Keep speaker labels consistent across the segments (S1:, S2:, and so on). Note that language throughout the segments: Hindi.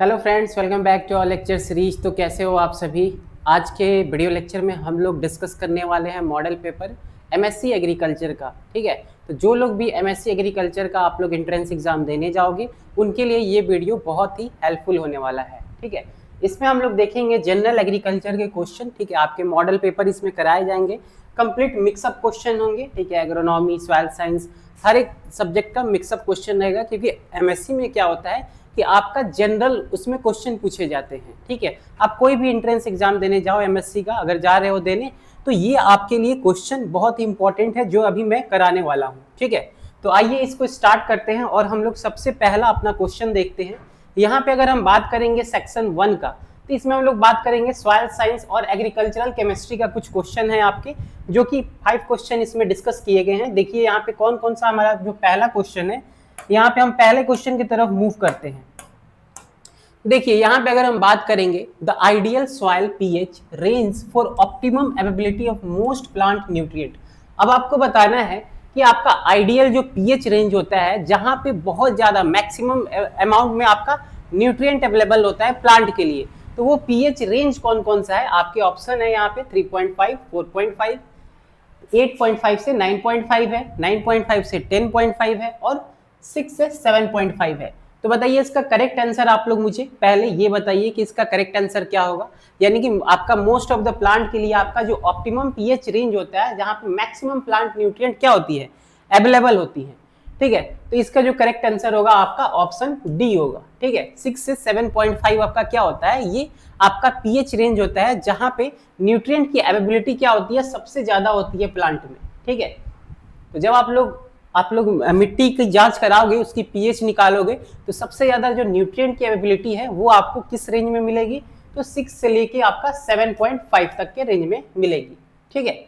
S1: Hello friends, welcome back to our lecture series. तो कैसे हो आप सभी। आज के वीडियो लेक्चर में हम लोग डिस्कस करने वाले हैं मॉडल पेपर एमएससी एग्रीकल्चर का। ठीक है, तो जो लोग भी एमएससी एग्रीकल्चर का आप लोग एंट्रेंस एग्जाम देने जाओगे उनके लिए ये वीडियो बहुत ही हेल्पफुल होने वाला है। ठीक है, इसमें हम लोग देखेंगे जनरल एग्रीकल्चर के क्वेश्चन। ठीक है, आपके मॉडल पेपर इसमें कराए जाएंगे, कंप्लीट मिक्सअप क्वेश्चन होंगे। ठीक है, एग्रोनॉमी, सॉइल साइंस, हर एक सब्जेक्ट का मिक्सअप क्वेश्चन रहेगा, क्योंकि एमएससी में क्या होता है कि आपका जनरल उसमें क्वेश्चन पूछे जाते हैं। ठीक है, आप कोई भी एंट्रेंस एग्जाम देने जाओ एमएससी का, अगर जा रहे हो देने, तो ये आपके लिए क्वेश्चन बहुत ही इंपॉर्टेंट है जो अभी मैं कराने वाला हूँ। ठीक है, तो आइए इसको स्टार्ट करते हैं और हम लोग सबसे पहला अपना क्वेश्चन देखते हैं। यहाँ पे अगर हम बात करेंगे सेक्शन 1 का, तो इसमें हम लोग बात करेंगे सॉइल साइंस और एग्रीकल्चरल केमिस्ट्री का कुछ क्वेश्चन है आपके, जो कि 5 क्वेश्चन इसमें डिस्कस किए गए हैं। देखिए यहाँ पे कौन कौन सा हमारा जो पहला क्वेश्चन है, यहाँ पे हम पहले क्वेश्चन की तरफ मूव करते हैं। देखिए यहाँ पे अगर हम बात करेंगे, the ideal soil pH range for optimum availability of most plant nutrient. अब आपको बताना है कि आपका आइडियल जो पीएच रेंज होता है, जहां पे बहुत ज्यादा मैक्सिमम अमाउंट में आपका न्यूट्रिएंट अवेलेबल होता है प्लांट के लिए, तो वो पीएच रेंज कौन कौन सा है। आपके ऑप्शन है यहाँ पे 3.5, 4.5, 8.5 से 9.5 है, 9.5 से 10.5 है और 6 से 7.5 है। तो बताइए इसका करेक्ट आंसर आप लोग मुझे पहले ये बताइए कि इसका करेक्ट आंसर क्या होगा। यानी कि आपका मोस्ट ऑफ द प्लांट के लिए आपका जो ऑप्टिमम पीएच रेंज होता है, जहां पे मैक्सिमम प्लांट न्यूट्रिएंट क्या होती है, अवेलेबल होती है। ठीक है, तो इसका जो करेक्ट आंसर होगा आपका ऑप्शन डी होगा। ठीक है, 6 से 7.5 आपका क्या होता है, ये आपका पीएच रेंज होता है जहां पे न्यूट्रिएंट की अवेलेबिलिटी क्या होती है, सबसे ज्यादा होती है प्लांट में। ठीक है, तो जब आप लोग मिट्टी की जांच कराओगे, उसकी पीएच निकालोगे, तो सबसे ज्यादा जो न्यूट्रिएंट की अवेलेबिलिटी है वो आपको किस रेंज में मिलेगी, तो 6 से लेके आपका 7.5 तक के रेंज में मिलेगी। ठीक है,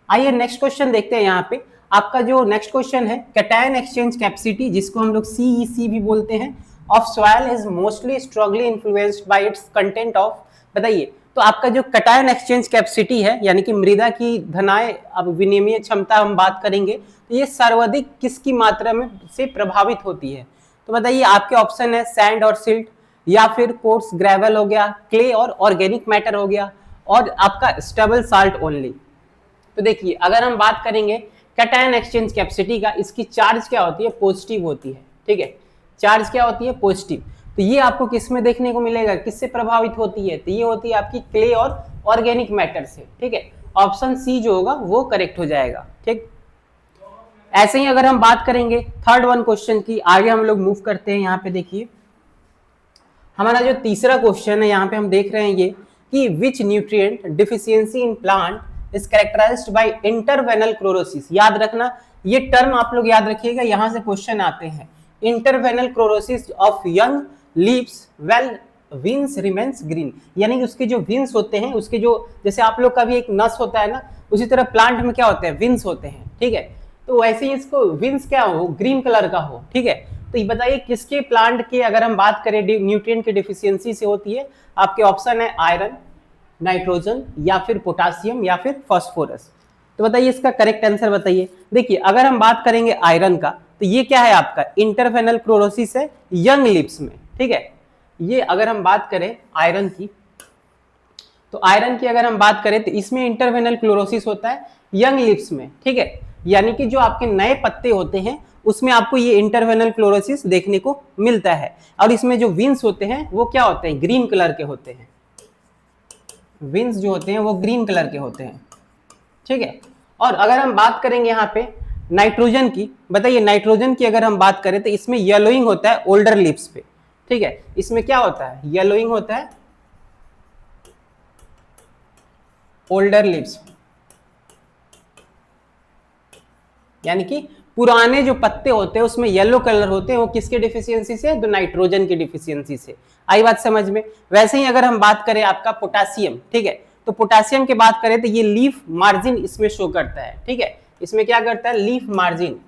S1: आइए नेक्स्ट क्वेश्चन देखते हैं। यहाँ पे आपका जो नेक्स्ट क्वेश्चन है, कैटायन एक्सचेंज कैपेसिटी, जिसको हम लोग सीईसी भी बोलते हैं, of soil is mostly strongly influenced by it's content of. बताइए, तो आपका जो कैटायन एक्सचेंज कैपेसिटी है, यानी कि मृदा की धनाय अब विनिमय क्षमता हम बात करेंगे, तो ये सर्वाधिक किसकी मात्रा में से प्रभावित होती है। तो बताइए आपके ऑप्शन है सैंड और सिल्ट, या फिर कोर्स ग्रेवल हो गया, क्ले और ऑर्गेनिक मैटर हो गया, और आपका स्टेबल साल्ट ओनली। तो देखिए अगर हम बात करेंगे कैटायन एक्सचेंज कैपेसिटी का, इसकी चार्ज क्या होती है, पॉजिटिव होती है। ठीक है, चार्ज क्या होती है, पॉजिटिव। तो ये आपको किस में देखने को मिलेगा, किससे प्रभावित होती है, तो ये होती है आपकी क्ले और ऑर्गेनिक मैटर से। ठीक है, ऑप्शन सी जो होगा वो करेक्ट हो जाएगा। ठीक, ऐसे ही अगर हम बात करेंगे थर्ड वन क्वेश्चन की, आगे हम लोग मूव करते हैं। यहाँ पे देखिए हमारा जो तीसरा क्वेश्चन है, यहाँ पे हम देख रहे हैं ये कि which nutrient deficiency in plant is characterized by interveinal chlorosis. याद रखना, ये टर्म आप लोग याद रखिएगा, यहाँ से क्वेश्चन आते हैं। Interveinal chlorosis of young leaves well veins remains green, यानी कि उसके जो विंस होते हैं, उसके जो, जैसे आप लोग का भी एक नस होता है ना, उसी तरह प्लांट में क्या होते हैं, विंस होते हैं। ठीक है, तो वैसे ही इसको विंस क्या हो, ग्रीन कलर का हो। ठीक है, तो ये बताइए किसके प्लांट के अगर हम बात करें न्यूट्रिएंट की डिफिशियंसी से होती है। आपके ऑप्शन है आयरन, नाइट्रोजन, या फिर पोटासियम, या फिर फास्फोरस। तो बताइए इसका करेक्ट आंसर बताइए। देखिए अगर हम बात करेंगे आयरन का, तो ये क्या है आपका इंटरवेनल क्लोरोसिस है यंग लिप्स में। ठीक है, ये अगर हम बात करें आयरन की, तो आयरन की अगर हम बात करें तो इसमें इंटरवेनल क्लोरोसिस होता है यंग लिप्स में। ठीक है, यानी कि जो आपके नए पत्ते होते हैं उसमें आपको ये इंटरवेनल क्लोरोसिस देखने को मिलता है, और इसमें जो विंस होते हैं वो क्या होते हैं, ग्रीन कलर के होते हैं। विंस जो होते हैं वो ग्रीन कलर के होते हैं। ठीक है, और अगर हम बात करेंगे यहाँ पे नाइट्रोजन की, बताइए नाइट्रोजन की अगर हम बात करें तो इसमें येलोइंग होता है ओल्डर लिप्स पे। ठीक है, इसमें क्या होता है, येलोइंग होता है ओल्डर लिप्स, यानी कि पुराने जो पत्ते होते हैं उसमें येलो कलर होते हैं, वो किसके डिफिशियंसी से, तो नाइट्रोजन की डिफिशियंसी से। आई बात समझ में। वैसे ही अगर हम बात करें आपका पोटासियम, ठीक है, तो पोटासियम की बात करें तो ये लीफ मार्जिन इसमें शो करता है। ठीक है, इसमें क्या करता है, लीफ मार्जिन।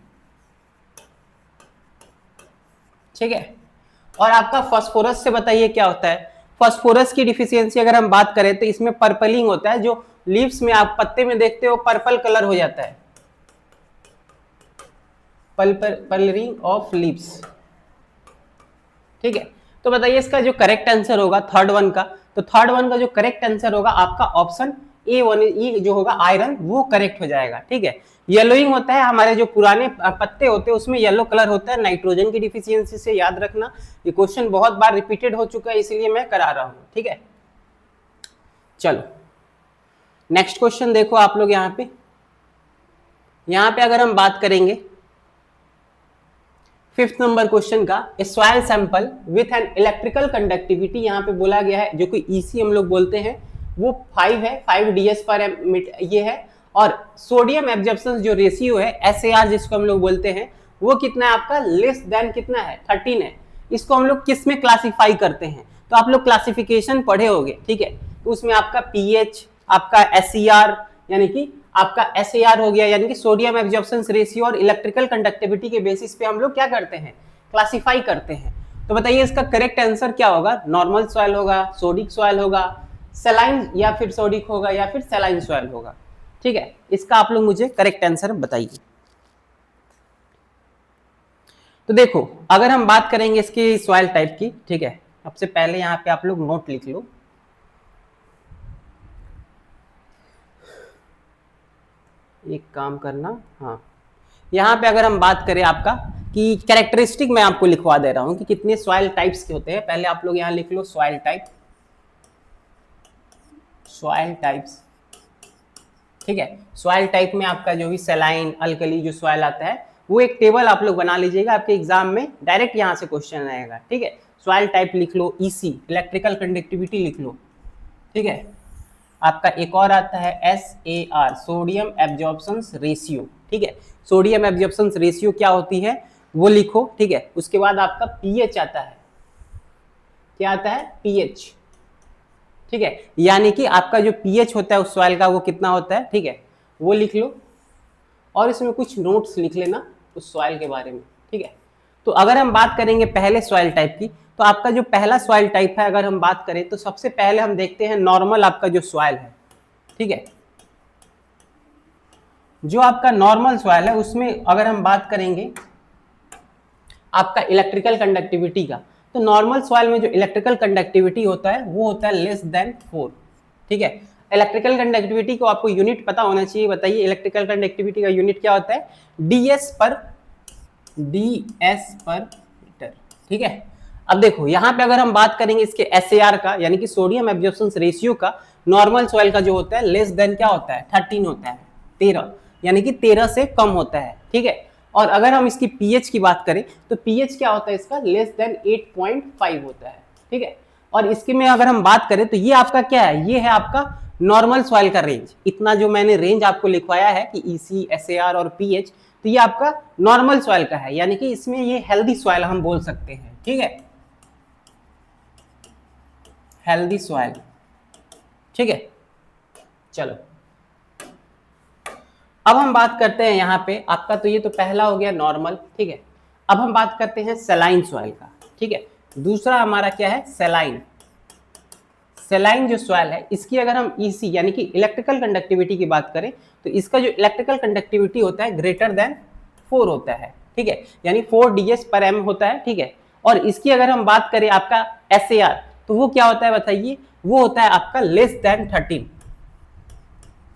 S1: ठीक है, और आपका फास्फोरस से बताइए क्या होता है। फास्फोरस की डिफिशियंसी अगर हम बात करें तो इसमें पर्पलिंग होता है, जो लीव्स में आप पत्ते में देखते हो पर्पल कलर हो जाता है, पल्परिंग ऑफ लीव्स। ठीक है, तो बताइए इसका जो करेक्ट आंसर होगा थर्ड वन का, तो थर्ड वन का जो करेक्ट आंसर होगा आपका ऑप्शन ए वन, ई जो होगा आयरन, वो करेक्ट हो जाएगा। ठीक है, येलोइंग होता है, हमारे जो पुराने पत्ते होते हैं उसमें येलो कलर होता है, नाइट्रोजन की डिफिशियंसी से, याद रखना ये क्वेश्चन बहुत बार रिपीटेड हो चुका है इसलिए मैं करा रहा हूं। ठीक है, चलो नेक्स्ट क्वेश्चन देखो आप लोग। यहां पे अगर हम बात करेंगे फिफ्थ नंबर क्वेश्चन का, soil sample with an electrical conductivity, यहाँ पे बोला गया है जो कि ईसी हम लोग बोलते हैं वो 5 है, 5 ds पर ये है, और सोडियम एब्जॉर्प्शन जो रेशियो है SAR जिसको हम लोग बोलते हैं वो कितना है आपका, लेस देन कितना है 13 है। इसको हम लोग किस में क्लासिफाई करते हैं, तो आप लोग क्लासिफिकेशन पढ़े होंगे। ठीक है, तो उसमें आपका pH, आपका SER यानी कि आपका SAR हो गया, यानी कि सोडियम एब्जॉर्प्शन रेशियो, और इलेक्ट्रिकल कंडक्टिविटी के बेसिस पे हम लोग क्या करते हैं, क्लासिफाई करते हैं। तो बताइए इसका करेक्ट आंसर क्या होगा, नॉर्मल सॉइल होगा, सोडिक सॉइल होगा, सलाइन या फिर सोडिक होगा, या फिर सलाइन सॉइल होगा। ठीक है, इसका आप लोग मुझे करेक्ट आंसर बताइए। तो देखो अगर हम बात करेंगे इसकी सॉइल टाइप की, ठीक है, सबसे पहले यहाँ पे आप लोग नोट लिख लो। एक काम करना, हाँ यहाँ पे अगर हम बात करें आपका कि कैरेक्टरिस्टिक मैं आपको लिखवा दे रहा हूं कि कितने सॉइल टाइप्स के होते हैं। पहले आप लोग यहाँ लिख लो सॉइल टाइप, सॉइल टाइप्स। ठीक है, सॉइल टाइप में आपका जो भी सलाइन, अल्कली जो सॉइल आता है वो एक टेबल आप लोग बना लीजिएगा, आपके एग्जाम में डायरेक्ट यहाँ से क्वेश्चन आएगा। ठीक है, सॉइल टाइप लिख लो, ईसी इलेक्ट्रिकल कंडक्टिविटी लिख लो। ठीक है, आपका एक और आता है SAR सोडियम एब्जॉर्प्शन रेशियो। ठीक है, सोडियम एब्जॉर्प्शन रेशियो क्या होती है वो लिखो। ठीक है, उसके बाद आपका pH आता है, क्या आता है, pH। ठीक है, यानी कि आपका जो pH होता है उस सॉइल का वो कितना होता है। ठीक है, वो लिख लो, और इसमें कुछ नोट्स लिख लेना उस सॉइल के बारे में। ठीक है, तो अगर हम बात करेंगे पहले सॉइल टाइप की, तो आपका जो पहला सॉइल टाइप है अगर हम बात करें तो सबसे पहले हम देखते हैं नॉर्मल आपका जो सॉइल है। ठीक है, जो आपका नॉर्मल सॉइल है उसमें अगर हम बात करेंगे आपका इलेक्ट्रिकल कंडक्टिविटी का, तो नॉर्मल सॉइल में जो इलेक्ट्रिकल कंडक्टिविटी होता है वो होता है लेस देन 4। ठीक है, इलेक्ट्रिकल कंडक्टिविटी को आपको यूनिट पता होना चाहिए। बताइए इलेक्ट्रिकल कंडक्टिविटी का यूनिट क्या होता है, ds पर मीटर। ठीक है, अब देखो यहाँ पे अगर हम बात करेंगे इसके SAR का, यानी कि सोडियम एब्जॉर्प्शन रेशियो का, नॉर्मल सॉइल का जो होता है लेस देन क्या होता है, 13 होता है, 13, यानी कि 13 से कम होता है। ठीक है, और अगर हम इसकी pH की बात करें तो pH क्या होता है इसका, लेस देन 8.5 होता है। ठीक है, और इसके में अगर हम बात करें तो ये आपका क्या है, ये है आपका नॉर्मल सॉइल का रेंज। इतना जो मैंने रेंज आपको लिखवाया है कि EC, SAR और pH, तो ये आपका नॉर्मल सॉइल का है, यानी कि इसमें ये हेल्दी सॉइल हम बोल सकते हैं। ठीक है, हेल्दी सॉइल। ठीक है, चलो अब हम बात करते हैं यहाँ पे आपका, तो ये तो पहला हो गया नॉर्मल। ठीक है, अब हम बात करते हैं सलाइन सॉइल का। ठीक है, दूसरा हमारा क्या है, सलाइन। सलाइन जो सॉइल है इसकी अगर हम EC यानी कि इलेक्ट्रिकल कंडक्टिविटी की बात करें तो इसका जो इलेक्ट्रिकल कंडक्टिविटी होता है ग्रेटर देन 4 होता है। ठीक है, यानी 4 ds पर m होता है। ठीक है, और इसकी अगर हम बात करें आपका SAR, तो वो क्या होता है बताइए, वो होता है आपका less than 13।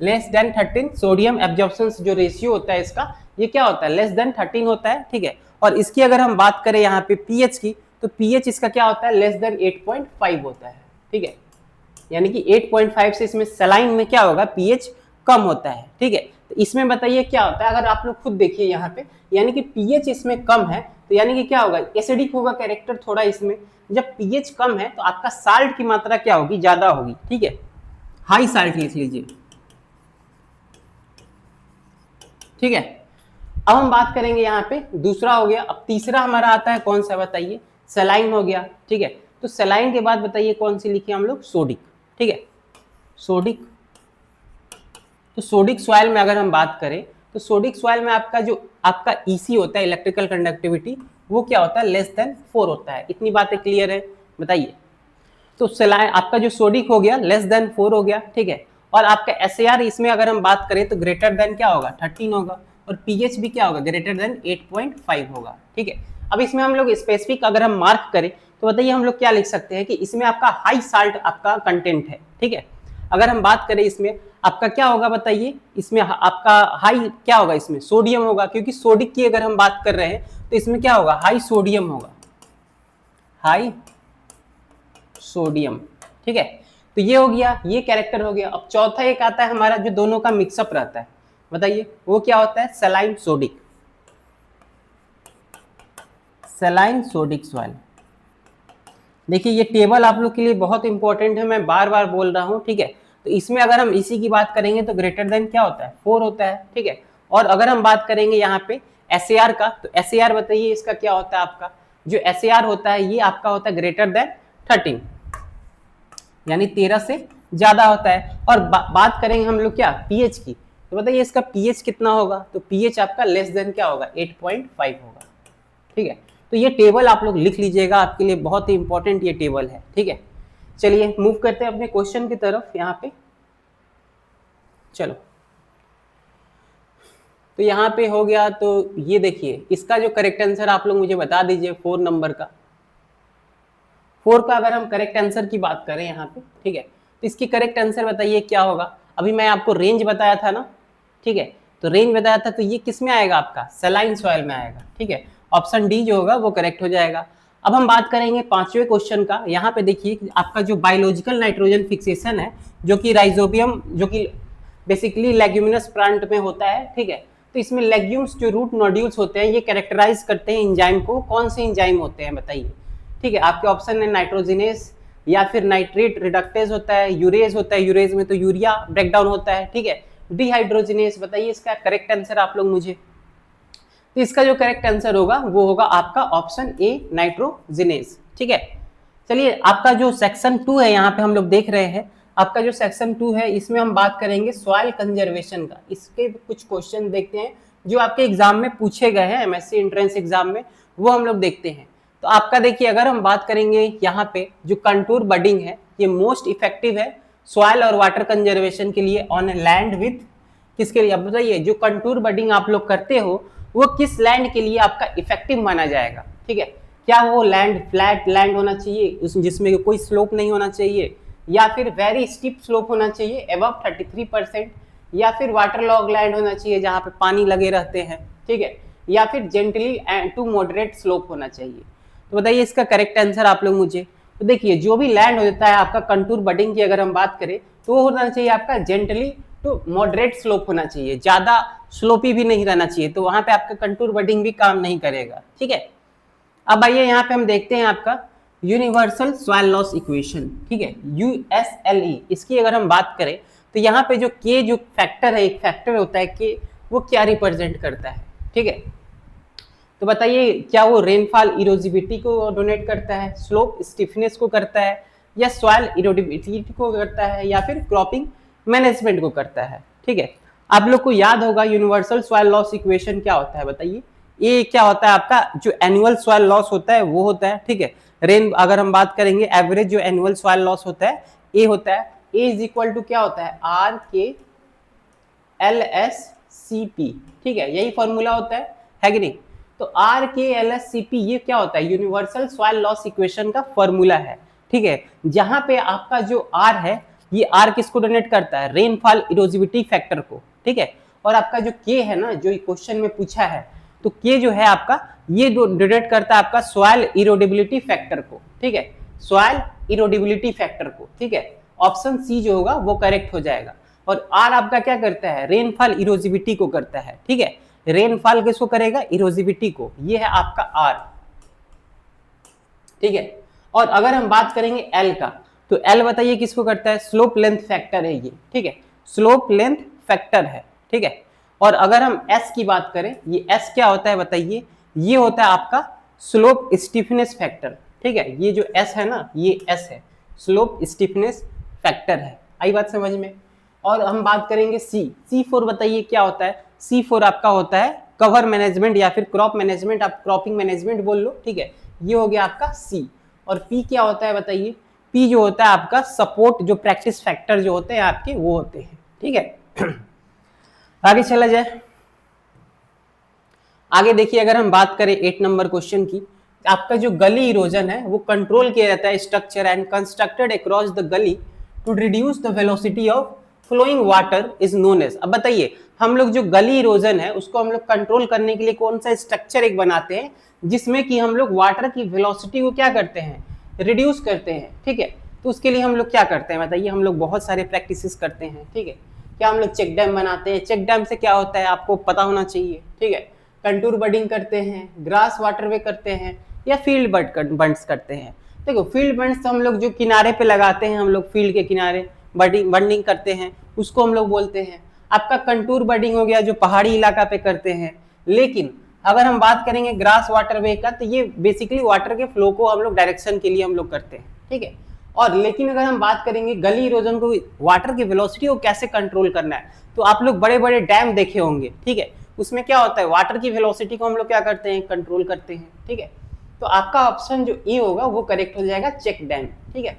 S1: Less than 13 sodium absorption जो रेशियो होता है इसका, ये क्या होता है, लेस देन 13 होता है। ठीक है, और इसकी अगर हम बात करें यहाँ पे pH की, तो pH इसका क्या होता है, लेस देन 8.5 होता है। ठीक है, यानी कि 8.5 से इसमें सलाइन में क्या होगा, pH कम होता है। ठीक है, तो इसमें बताइए क्या होता है, अगर आप लोग खुद देखिए यहाँ पे, यानी कि pH इसमें कम है तो यानी कि क्या होगा, एसिडिक होगा कैरेक्टर थोड़ा इसमें। जब pH कम है तो आपका साल्ट की मात्रा क्या होगी, ज्यादा होगी। ठीक है, हाई साल्ट लिख लीजिए। ठीक है, अब हम बात करेंगे यहाँ पे, दूसरा हो गया। अब तीसरा हमारा आता है कौन सा बताइए, सलाइन हो गया। ठीक है, तो सलाइन के बाद बताइए कौन सी लिखे हम लोग, सोडिक। ठीक है, सोडिक। तो सोडिक सॉइल में अगर हम बात करें तो सोडिक सॉइल में आपका जो आपका EC होता है इलेक्ट्रिकल कंडक्टिविटी, वो क्या होता है, लेस देन 4 होता है। इतनी बातें क्लियर है बताइए। तो सलाइन आपका जो सोडिक हो गया लेस देन 4 हो गया। ठीक है, और आपका SAR इसमें अगर हम बात करें तो ग्रेटर देन क्या होगा, 13 होगा, और pH भी क्या होगा, ग्रेटर देन 8.5 होगा। ठीक है, अब इसमें हम लोग स्पेसिफिक अगर हम मार्क करें तो बताइए हम लोग क्या लिख सकते हैं कि इसमें आपका हाई साल्ट आपका कंटेंट है, ठीक है। अगर हम बात करें इसमें आपका क्या होगा बताइए, इसमें आपका हाई क्या होगा, इसमें सोडियम होगा, क्योंकि सोडिक की अगर हम बात कर रहे हैं तो इसमें क्या होगा, हाई सोडियम होगा, हाई सोडियम, ठीक है। तो ये हो गया, ये कैरेक्टर हो गया। अब चौथा एक आता है हमारा जो दोनों का मिक्सअप रहता है, बताइए वो क्या होता है, saline sodic, saline sodic soil. देखिए ये टेबल आप लोग के लिए बहुत इंपॉर्टेंट है, मैं बार बार बोल रहा हूं, ठीक है। तो इसमें अगर हम इसी की बात करेंगे तो ग्रेटर देन क्या होता है, 4 होता है, ठीक है। और अगर हम बात करेंगे यहाँ पे SAR का, तो SAR बताइए इसका क्या होता है, आपका जो SAR होता है ये आपका होता है ग्रेटर देन 13, यानी 13 से ज्यादा होता है। और बात करेंगे हम लोग क्या, पीएच की, तो बताइए इसका पीएच कितना होगा, तो पीएच आपका लेस देन क्या होगा, 8.5 होगा, ठीक है। तो ये टेबल आप लोग लिख लीजिएगा, आपके लिए बहुत ही इंपॉर्टेंट ये टेबल है, ठीक है। चलिए मूव करते हैं अपने क्वेश्चन की तरफ यहाँ पे, चलो। तो यहाँ पे हो गया, तो ये देखिए इसका जो करेक्ट आंसर आप लोग मुझे बता दीजिए 4 नंबर का, 4 का अगर हम करेक्ट आंसर की बात करें यहाँ पे, ठीक है, तो इसकी करेक्ट आंसर बताइए क्या होगा। अभी मैं आपको रेंज बताया था ना, ठीक है, तो रेंज बताया था, तो ये किस में आएगा, आपका सलाइन सॉइल में आएगा, ठीक है। ऑप्शन डी जो होगा वो करेक्ट हो जाएगा। अब हम बात करेंगे 5वें क्वेश्चन का। यहाँ पे देखिए आपका जो बायोलॉजिकल नाइट्रोजन फिक्सेशन है, जो कि राइजोबियम, जो कि बेसिकली लेग्यूमिनस प्लांट में होता है, ठीक है। तो इसमें लेग्यूम्स जो रूट नोड्यूल्स होते हैं ये कैरेक्टराइज करते हैं एंजाइम को, कौन से एंजाइम होते हैं बताइए, ठीक है। आपके ऑप्शन है नाइट्रोजिनेस, या फिर नाइट्रेट रिडक्टेज होता है, यूरेज होता है, यूरेज में तो यूरिया ब्रेकडाउन होता है, ठीक है। डिहाइड्रोजिनेस, बताइए इसका करेक्ट आंसर आप लोग मुझे। तो इसका जो करेक्ट आंसर होगा वो होगा आपका ऑप्शन ए नाइट्रोजिनेस, ठीक है। चलिए आपका जो सेक्शन 2 है यहाँ पे हम लोग देख रहे हैं, आपका जो सेक्शन 2 है इसमें हम बात करेंगे सॉइल कंजर्वेशन का। इसके कुछ क्वेश्चन देखते हैं जो आपके एग्जाम में पूछे गए हैं, एमएससी एंट्रेंस एग्जाम में, वो हम लोग देखते हैं। तो आपका देखिए अगर हम बात करेंगे यहाँ पे जो कंटूर बडिंग है ये मोस्ट इफेक्टिव है सॉइल और वाटर कंजर्वेशन के लिए ऑन लैंड विथ, किसके लिए, अब बताइए जो कंटूर बडिंग आप लोग करते हो वो किस लैंड के लिए आपका इफेक्टिव माना जाएगा, ठीक है। क्या वो लैंड फ्लैट लैंड होना चाहिए जिसमें कोई स्लोप नहीं होना चाहिए, या फिर वेरी स्टीप स्लोप होना चाहिए अबव 33%, या फिर वाटर लॉग लैंड होना चाहिए जहां पे पानी लगे रहते हैं, ठीक है, या फिर जेंटली टू मॉडरेट स्लोप होना चाहिए। तो बताइए इसका करेक्ट आंसर आप लोग मुझे। तो देखिए जो भी लैंड होता है आपका कंटूर बडिंग की अगर हम बात करें तो वो होना चाहिए आपका जेंटली टू मॉडरेट स्लोप होना चाहिए, ज्यादा स्लोपी भी नहीं रहना चाहिए, तो वहां पे आपका कंटूर बडिंग भी काम नहीं करेगा, ठीक है। अब आइए यहाँ पे हम देखते हैं आपका यूनिवर्सल सॉइल लॉस इक्वेशन, ठीक है, USLE। इसकी अगर हम बात करें तो यहाँ पे जो के जो फैक्टर है, एक फैक्टर होता है के, वो क्या रिप्रेजेंट करता है, ठीक है। तो बताइए क्या वो रेनफॉल इरोजिबिलिटी को डोनेट करता है, स्लोप स्टिफनेस को करता है, या सॉइल इरोडिबिलिटी को करता है, या फिर क्रॉपिंग मैनेजमेंट को करता है, ठीक है। आप लोग को याद होगा यूनिवर्सल सॉइल लॉस इक्वेशन क्या होता है बताइए। ये क्या होता है आपका जो एनुअल सॉइल लॉस होता है वो होता है, ठीक है। रेन अगर हम बात करेंगे एवरेज जो एनुअल सॉइल लॉस होता है ए होता है, ए इज इक्वल टू क्या होता है RKLSCP, ठीक है, यही फॉर्मूला होता है कि नहीं। तो RKLSCP ये क्या होता है, यूनिवर्सल सॉइल लॉस इक्वेशन का फॉर्मूला है, ठीक है। जहां पे आपका जो R है ये R किसको डोनेट करता है, रेनफॉल इरोजिबिलिटी फैक्टर को, ठीक है। और आपका जो K है ना जो क्वेश्चन में पूछा है, तो K जो है आपका ये डोनेट करता है आपका सॉइल इरोडिबिलिटी फैक्टर को, ठीक है, सॉइल इरोडिबिलिटी फैक्टर को, ठीक है। ऑप्शन सी जो होगा वो करेक्ट हो जाएगा। और R आपका क्या करता है, रेनफॉल इरोजिबिलिटी को करता है, ठीक है। रेनफॉल किसको करेगा, इरोजिबिलिटी को, ये है आपका R, ठीक है। और अगर हम बात करेंगे L का, तो L बताइए किसको करता है, स्लोप लेंथ फैक्टर है ये, ठीक है, स्लोप लेंथ फैक्टर है, ठीक है। और अगर हम S की बात करें, ये S क्या होता है बताइए, ये होता है आपका स्लोप स्टिफनेस फैक्टर, ठीक है। ये जो S है ना ये S है, स्लोप स्टिफनेस फैक्टर है, आई बात समझ में। और हम बात करेंगे C4 बताइए क्या होता है, C4 आपका होता है कवर मैनेजमेंट या फिर क्रॉप मैनेजमेंट, आप क्रॉपिंग मैनेजमेंट बोल लो, ठीक है, ये हो गया आपका C। और P क्या होता है बताइए, P जो होता है आपका सपोर्ट, जो प्रैक्टिस फैक्टर जो होते हैं आपके वो होते हैं, ठीक है। आगे चला जाए। आगे देखिए, अगर हम बात करें 8 नंबर क्वेश्चन की, आपका जो गली इरोजन है वो कंट्रोल किया जाता है structure and constructed across the gully to reduce the velocity of flowing water is known as. अब बताइए, हम लोग जो गली इरोजन है उसको हम लोग कंट्रोल करने के लिए कौन सा स्ट्रक्चर एक बनाते हैं जिसमें कि हम लोग वाटर की वेलोसिटी को क्या करते हैं, रिड्यूस करते हैं। ठीक है, तो उसके लिए हम लोग क्या करते हैं बताइए, हम लोग बहुत सारे प्रैक्टिसेस करते हैं। ठीक है, क्या हम लोग चेक डैम बनाते हैं, चेक डैम से क्या होता है आपको पता होना चाहिए। ठीक है, कंटूर बडिंग करते हैं, ग्रास वाटरवे करते हैं, या फील्ड बंड्स करते हैं। देखो, फील्ड बंड्स हम लोग जो किनारे पे लगाते हैं, हम लोग फील्ड के किनारे बंडिंग करते हैं, उसको हम लोग बोलते हैं। आपका कंटूर बडिंग हो गया जो पहाड़ी इलाका पे करते हैं। लेकिन अगर हम बात करेंगे ग्रास वाटरवे का, तो ये बेसिकली वाटर के फ्लो को हम लोग डायरेक्शन के लिए हम लोग करते हैं। ठीक है, और लेकिन अगर हम बात करेंगे गली इरोजन को, वाटर की वेलोसिटी को कैसे कंट्रोल करना है, तो आप लोग बड़े बड़े डैम देखे होंगे। ठीक है, उसमें क्या होता है, वाटर की वेलोसिटी को हम लोग क्या करते हैं, कंट्रोल करते हैं। ठीक है, तो आपका ऑप्शन जो ए होगा वो करेक्ट हो जाएगा, चेक डैम। ठीक है,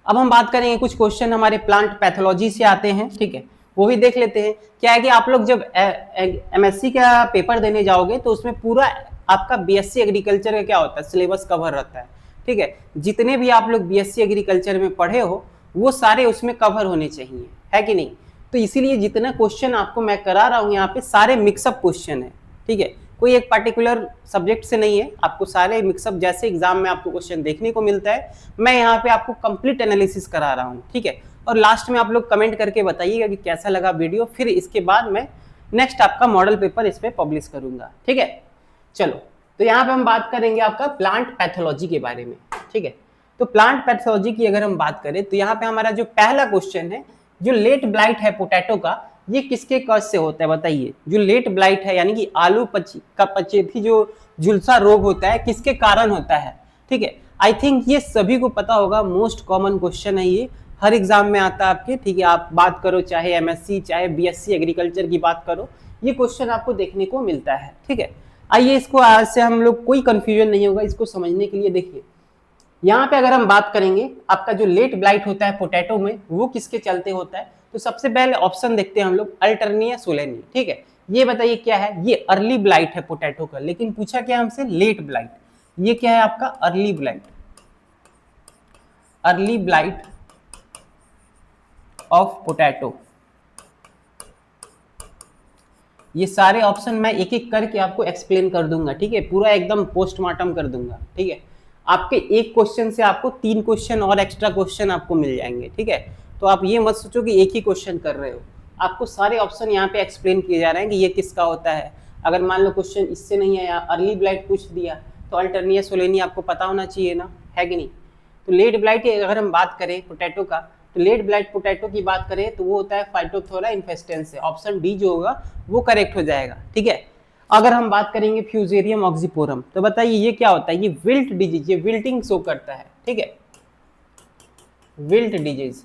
S1: अब हम बात करेंगे, कुछ क्वेश्चन हमारे प्लांट पैथोलॉजी से आते हैं। ठीक है, वो भी देख लेते हैं। क्या है कि आप लोग जब एमएससी का पेपर देने जाओगे तो उसमें पूरा आपका बीएससी एग्रीकल्चर का क्या होता है, सिलेबस कवर रहता है। ठीक है, जितने भी आप लोग बीएससी एग्रीकल्चर में पढ़े हो वो सारे उसमें कवर होने चाहिए, है कि नहीं। तो इसीलिए जितना क्वेश्चन आपको मैं करा रहा हूँ यहाँ पे सारे मिक्सअप क्वेश्चन है। ठीक है, कोई एक पर्टिकुलर सब्जेक्ट से नहीं है, आपको सारे मिक्सअप जैसे एग्जाम में आपको क्वेश्चन देखने को मिलता है, मैं यहाँ पे आपको कंप्लीट एनालिसिस करा रहा हूँ। ठीक है, और लास्ट में आप लोग कमेंट करके बताइएगा कि कैसा लगा वीडियो, फिर इसके बाद मैं नेक्स्ट आपका मॉडल पेपर इस पे पब्लिश करूंगा। ठीक है, चलो, तो यहाँ पे हम बात करेंगे आपका प्लांट पैथोलॉजी के बारे में। ठीक है, तो प्लांट पैथोलॉजी की अगर हम बात करें तो यहाँ पे हमारा जो पहला क्वेश्चन है, जो लेट ब्लाइट है पोटैटो का, ये किसके कॉज से होता है बताइए। जो लेट ब्लाइट है यानी कि आलू पचेथी जो झुलसा रोग होता है, किसके कारण होता है। ठीक है, आई थिंक ये सभी को पता होगा, मोस्ट कॉमन क्वेश्चन है ये, हर एग्जाम में आता है आपके। ठीक है, आप बात करो चाहे एमएससी चाहे बीएससी एग्रीकल्चर की बात करो, ये क्वेश्चन आपको देखने को मिलता है। ठीक है, आइए इसको आज से हम लोग कोई कंफ्यूजन नहीं होगा इसको समझने के लिए। देखिए, यहाँ पे अगर हम बात करेंगे आपका जो लेट ब्लाइट होता है पोटैटो में, वो किसके चलते होता है, तो सबसे पहले ऑप्शन देखते हैं हम लोग, अल्टरनिया सोलेनी। ठीक है, ये बताइए क्या है, ये अर्ली ब्लाइट है पोटैटो का, लेकिन पूछा क्या हमसे, लेट ब्लाइट। ये क्या है आपका, early blight, early blight of potato. ये सारे ऑप्शन मैं एक एक करके आपको एक्सप्लेन कर दूंगा। ठीक है, पूरा एकदम पोस्टमार्टम कर दूंगा। ठीक है, आपके एक क्वेश्चन से आपको 3 क्वेश्चन और एक्स्ट्रा क्वेश्चन आपको मिल जाएंगे। ठीक है, तो आप ये मत सोचो कि एक ही क्वेश्चन कर रहे हो, आपको सारे ऑप्शन यहाँ पे एक्सप्लेन किए जा रहे हैं कि ये किसका होता है। अगर मान लो क्वेश्चन इससे नहीं आया, अर्ली ब्लाइट पूछ दिया, तो अल्टरनिया सोलेनी आपको पता होना चाहिए ना, है कि नहीं। तो लेट ब्लाइट अगर हम बात करें पोटैटो का, तो लेट ब्लाइट पोटैटो की बात करें तो वो होता है फाइटोप्थोरा इन्फेस्टेंस से, ऑप्शन डी जो होगा वो करेक्ट हो जाएगा। ठीक है, अगर हम बात करेंगे फ्यूजेरियम ऑक्सीपोरम, तो बताइए ये क्या होता है, ये विल्ट डिजीज, ये विल्टिंग शो करता है। ठीक है, विल्ट डिजीज।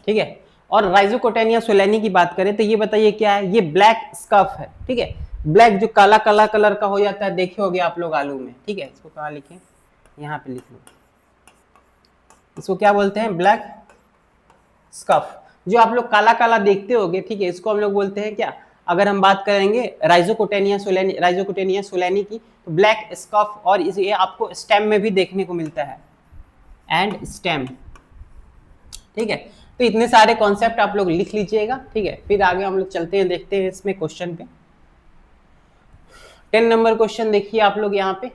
S1: ठीक है, और राइजोकोटेनिया सोलेनी की बात करें तो ये बताइए क्या है, ये ब्लैक स्कफ है। ठीक है, ब्लैक जो काला काला कलर का हो जाता है, देखे होगे आप लोग आलू में। ठीक है, इसको कहाँ लिखें, यहाँ पे लिख लो, इसको क्या बोलते हैं, ब्लैक स्कफ, जो आप लोग काला काला देखते होगे। ठीक है, इसको हम लोग बोलते हैं क्या, अगर हम बात करेंगे राइजोकोटेनिया सोलेनी की, तो ब्लैक स्कफ, और ये आपको स्टेम में भी देखने को मिलता है, एंड स्टेम। ठीक है, तो इतने सारे कॉन्सेप्ट आप लोग लिख लीजिएगा। ठीक है, फिर आगे हम लोग चलते हैं, देखते हैं इसमें क्वेश्चन पे। 10 नंबर क्वेश्चन देखिए आप लोग यहाँ पे।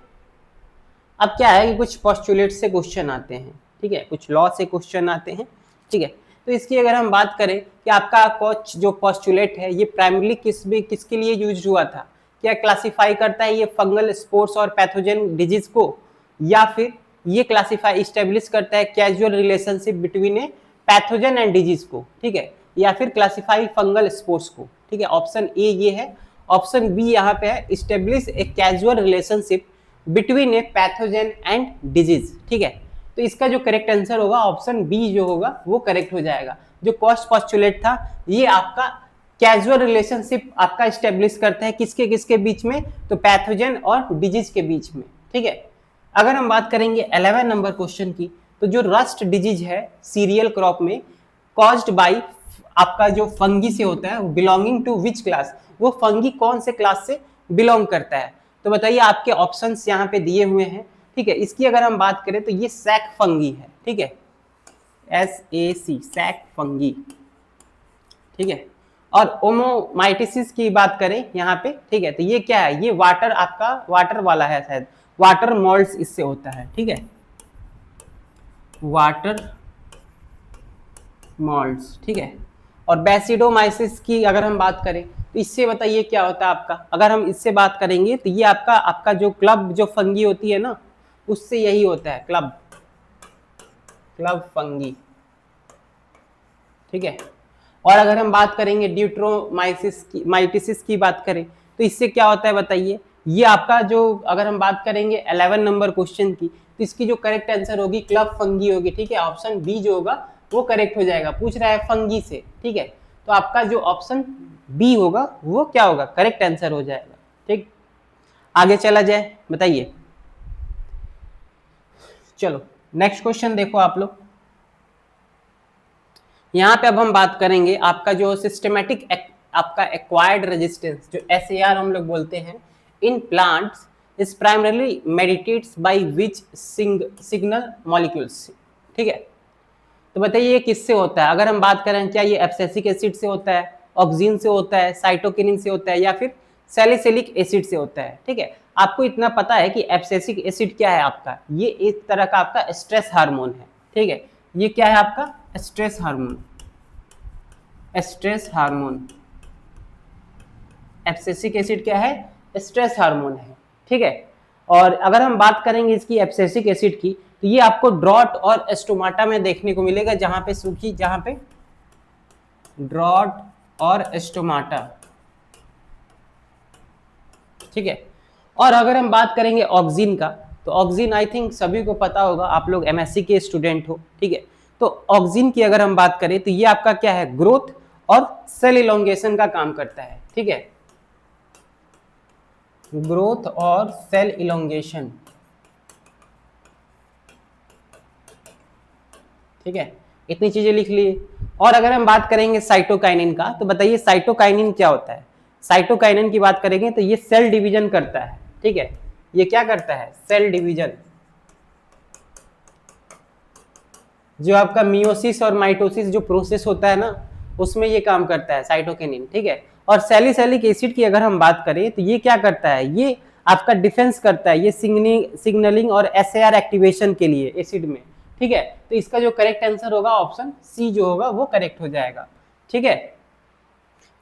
S1: अब क्या है कि कुछ पोस्टुलेट से क्वेश्चन आते हैं। ठीक है, कुछ लॉ से क्वेश्चन आते हैं। ठीक है, तो इसकी अगर हम बात करें कि आपका कोच जो पोस्टुलेट है, ये प्राइमरली किसके लिए यूज हुआ था, क्या क्लासिफाई करता है ये फंगल स्पोर्स और पैथोजन डिजीज को, या फिर ये क्लासिफाई इस्टेब्लिश करता है casual relationship between a pathogen and disease को। ठीक है, या फिर क्लासिफाई फंगल स्पोर्स को। ठीक है, ऑप्शन ए ये है, ऑप्शन बी यहाँ पे है, establish a casual relationship between a pathogen and disease. ठीक है, तो इसका जो करेक्ट आंसर होगा ऑप्शन बी जो होगा वो करेक्ट हो जाएगा। जो कॉस्ट पोस्टुलेट था, ये आपका कैजुअल रिलेशनशिप आपका इस्टेब्लिश करता है किसके किसके बीच में, तो पैथोजन और डिजीज के बीच में। ठीक है, अगर हम बात करेंगे 11 नंबर क्वेश्चन की, तो जो रस्ट डिजीज है सीरियल क्रॉप में, कॉज्ड बाय आपका जो फंगी से होता है, बिलोंगिंग टू विच क्लास, वो फंगी कौन से क्लास से बिलोंग करता है। तो बताइए, आपके ऑप्शंस यहाँ पे दिए हुए हैं, ठीक है। इसकी अगर हम बात करें तो ये सैक फंगी है, ठीक है, SAC, सैक फंगी, ठीक है। और ओमोमाइटिसिस की बात करें यहाँ पे, ठीक है, तो ये क्या है, ये वाटर, आपका वाटर वाला है शायद, वाटर मॉल्ट्स इससे होता है, ठीक है, वाटर मॉल्ट्स, ठीक है। और बेसिडोमाइसिस की अगर हम बात करें तो इससे बताइए क्या होता है आपका, अगर हम इससे बात करेंगे तो ये आपका आपका जो क्लब जो फंगी होती है ना, उससे यही होता है, क्लब फंगी, ठीक है। और अगर हम बात करेंगे ड्यूट्रोमाइसिस की, माइटिसिस की बात करें तो इससे क्या होता है बताइए, ये आपका जो, अगर हम बात करेंगे 11 नंबर क्वेश्चन की, तो इसकी जो करेक्ट आंसर होगी क्लब फंगी होगी, ठीक है। ऑप्शन बी जो होगा वो करेक्ट हो जाएगा, पूछ रहा है फंगी से, ठीक है। तो आपका जो ऑप्शन बी होगा वो क्या होगा, करेक्ट आंसर हो जाएगा, ठीक। आगे चला जाए, बताइए, चलो नेक्स्ट क्वेश्चन देखो आप लोग। यहाँ पे अब हम बात करेंगे आपका जो सिस्टमेटिक आपका एक्वायर्ड रेजिस्टेंस, जो SAR हम लोग बोलते हैं, in plants is primarily meditates by which signal molecules, ठीक है। तो बताइए ये किससे होता है, अगर हम बात करें क्या ये एब्सिसिक एसिड से होता है, ऑक्सिन से होता है, साइटोकिनिन से होता है, या फिर सैलिसिलिक एसिड से होता है, ठीक है। आपको इतना पता है कि एब्सिसिक एसिड क्या है आपका, ये एक तरह का आपका स्ट्रेस हार्मोन है, ठीक है। ये क्या है आपका, stress hormone, stress hormone, abscisic acid क्या है, स्ट्रेस हार्मोन है, ठीक है। और अगर हम बात करेंगे इसकी एब्सिसिक एसिड की, तो ये आपको ड्रॉट और स्टोमाटा में देखने को मिलेगा, जहां पे सूखी, जहां पे ड्रॉट और स्टोमाटा, ठीक है। और अगर हम बात करेंगे ऑक्सिन का, तो ऑक्सिन आई थिंक सभी को पता होगा, आप लोग MSc के स्टूडेंट हो, ठीक है। तो ऑक्सिन की अगर हम बात करें तो ये आपका क्या है, ग्रोथ और सेल इलोंगेशन का काम करता है, ठीक है, ग्रोथ और सेल इलोंगेशन, ठीक है। इतनी चीजें लिख लिए। और अगर हम बात करेंगे साइटोकाइनिन का, तो बताइए साइटोकाइनिन क्या होता है। साइटोकाइनिन की बात करेंगे तो ये सेल डिवीजन करता है, ठीक है, ये क्या करता है, सेल डिवीजन, जो आपका मियोसिस और माइटोसिस जो प्रोसेस होता है ना, उसमें ये काम करता है साइटोकिनिन, ठीक है। और सैलिसिलिक एसिड की अगर हम बात करें तो ये क्या करता है, ये आपका डिफेंस करता है, ये सिग्नलिंग और SAR एक्टिवेशन के लिए एसिड में, ठीक है। तो इसका जो करेक्ट आंसर होगा ऑप्शन सी जो होगा वो करेक्ट हो जाएगा, ठीक है।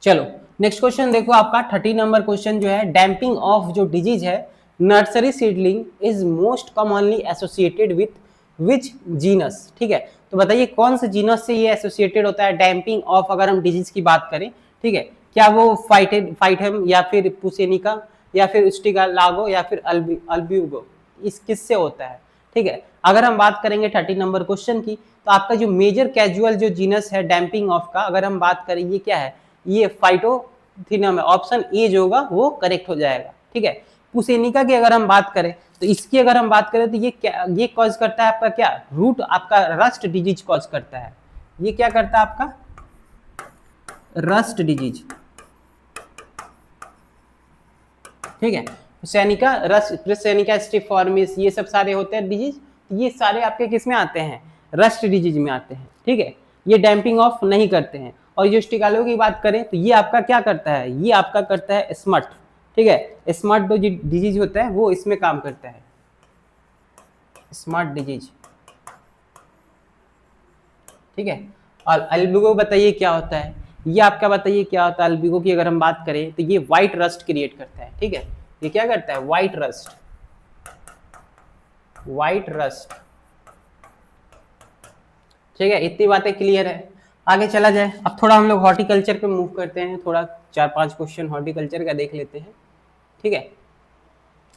S1: चलो नेक्स्ट क्वेश्चन देखो आपका 30 नंबर क्वेश्चन जो है, डैम्पिंग ऑफ जो डिजीज है nursery seedling is most commonly associated with which genus, ठीक है। तो बताइए कौन से जीनस से ये एसोसिएटेड होता है डैम्पिंग ऑफ, अगर हम डिजीज की बात करें, ठीक है। क्या वो फाइटम या फिर पुसेनिका या फिर स्टिगालागो या फिर अल्ब्यूगो, इस किससे होता है, ठीक है। अगर हम बात करेंगे 30 नंबर क्वेश्चन की, तो आपका जो मेजर कैजुअल जो जीनस है डैम्पिंग ऑफ का, अगर हम बात करें ये क्या है, ये फाइटोथिनम है, ऑप्शन ए जो होगा वो करेक्ट हो जाएगा, ठीक है। पुसेनिका की अगर हम बात करें तो इसकी अगर हम बात करें तो ये क्या, ये कॉज करता है आपका क्या, रूट आपका रस्ट डिजीज कॉज करता है, ये क्या करता है आपका, रस्ट डिजीज, ठीक है। सैनिका रस्ट, सैनिका स्टिफॉर्मिस, ये सब सारे होते हैं डिजीज, ये सारे आपके किस में आते हैं, रस्ट डिजीज में आते हैं, ठीक है। ये डैम्पिंग ऑफ नहीं करते हैं। और जो स्टिगालो की बात करें तो ये आपका क्या करता है, ये आपका करता है स्मट, ठीक है। स्मट जो डिजीज होता है वो इसमें काम करता है, स्मट डिजीज, ठीक है। और अल्बिगो बताइए क्या होता है, ये आपका बताइए क्या होता है। अल्बिगो की अगर हम बात करें तो ये व्हाइट रस्ट क्रिएट करता है, ठीक है। ये क्या करता है, व्हाइट रस्ट, व्हाइट रस्ट, ठीक है। इतनी बातें क्लियर है, आगे चला जाए। अब थोड़ा हम लोग हॉर्टिकल्चर पे मूव करते हैं, थोड़ा 4-5 क्वेश्चन हॉर्टिकल्चर का देख लेते हैं, ठीक है।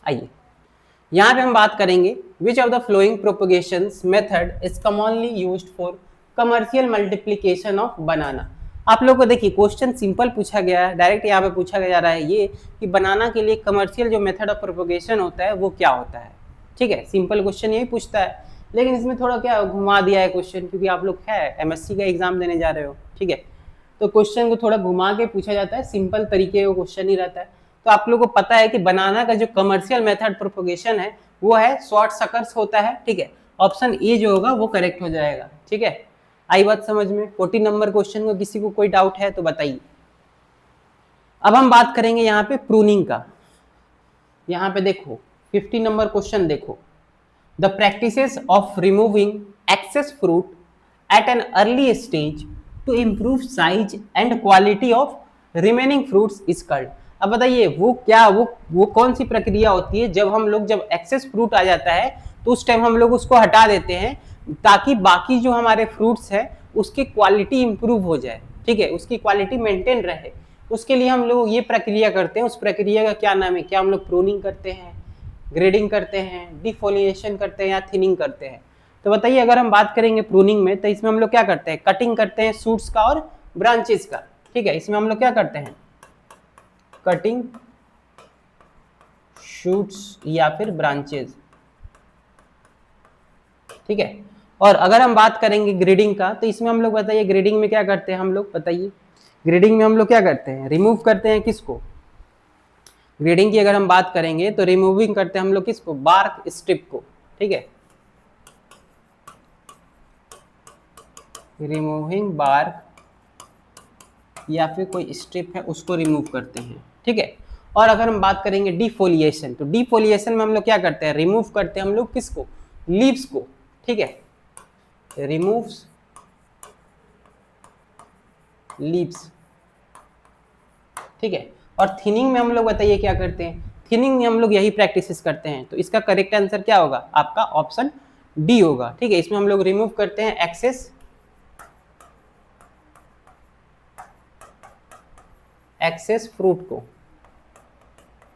S1: आइए यहाँ पे हम बात करेंगे which of the following propagations method is commonly used for commercial multiplication of banana. आप लोग को देखिए क्वेश्चन सिंपल पूछा गया है, डायरेक्ट यहाँ पे पूछा जा रहा है ये कि बनाना के लिए कमर्शियल जो मेथड ऑफ प्रोपगेशन होता है वो क्या होता है, ठीक है। सिंपल क्वेश्चन यही पूछता है, लेकिन इसमें थोड़ा क्या घुमा दिया है क्वेश्चन, क्योंकि आप लोग है MSc का एग्जाम देने जा रहे हो, ठीक है। तो क्वेश्चन को थोड़ा घुमा के पूछा जाता है, सिंपल तरीके का क्वेश्चन ही रहता है। तो आप लोगों को पता है कि बनाना का जो कमर्शियल मेथड प्रोपोगेशन है वो है शॉर्ट सकर्स होता है, ठीक है। ऑप्शन ए जो होगा वो करेक्ट हो जाएगा, ठीक है। आई बात समझ में? 14 नंबर क्वेश्चन को किसी को कोई डाउट है तो बताइए। अब हम बात करेंगे यहाँ पे प्रूनिंग का। यहाँ पे देखो 50 नंबर क्वेश्चन देखो, the practices of removing excess fruit at an early stage to improve size and quality of remaining fruits is called. अब बताइए वो क्या, वो कौन सी प्रक्रिया होती है जब एक्सेस फ्रूट आ जाता है तो उस टाइम हम लोग उसको हटा देते हैं ताकि बाकी जो हमारे फ्रूट्स है उसकी क्वालिटी इंप्रूव हो जाए, ठीक है, उसकी क्वालिटी मेंटेन रहे। उसके लिए हम लोग ये प्रक्रिया करते हैं, उस प्रक्रिया का क्या नाम है? क्या हम लोग प्रूनिंग करते हैं, ग्रेडिंग करते हैं, डिफोलिएशन करते हैं या थिनिंग करते हैं? तो बताइए अगर हम बात करेंगे प्रूनिंग में तो इसमें हम लोग क्या करते हैं? कटिंग करते हैं शूट्स का और ब्रांचेस का, ठीक है। इसमें हम लोग क्या करते हैं? कटिंग शूट्स या फिर ब्रांचेस, ठीक है। और अगर हम बात करेंगे ग्रेडिंग का तो इसमें हम लोग बताइए ग्रेडिंग में क्या करते हैं हम लोग? बताइए ग्रेडिंग में हम लोग क्या करते हैं? रिमूव करते हैं किसको? ग्रेडिंग की अगर हम बात करेंगे तो रिमूविंग करते हैं हम लोग किसको? बार्क स्ट्रिप को, ठीक है। रिमूविंग बार्क या फिर कोई स्ट्रिप है उसको रिमूव करते हैं, ठीक है। और अगर हम बात करेंगे डिफोलिएशन, तो डिफोलिएशन में हम लोग क्या करते हैं? रिमूव करते हैं हम लोग किसको? लीव्स को, ठीक है। रिमूव्स लीव्स, ठीक है। और थिनिंग में हम लोग बताइए क्या करते हैं? थिनिंग में हम लोग यही प्रैक्टिसेस करते हैं। तो इसका करेक्ट आंसर क्या होगा? आपका ऑप्शन डी होगा, ठीक है। इसमें हम लोग रिमूव करते हैं एक्सेस फ्रूट को,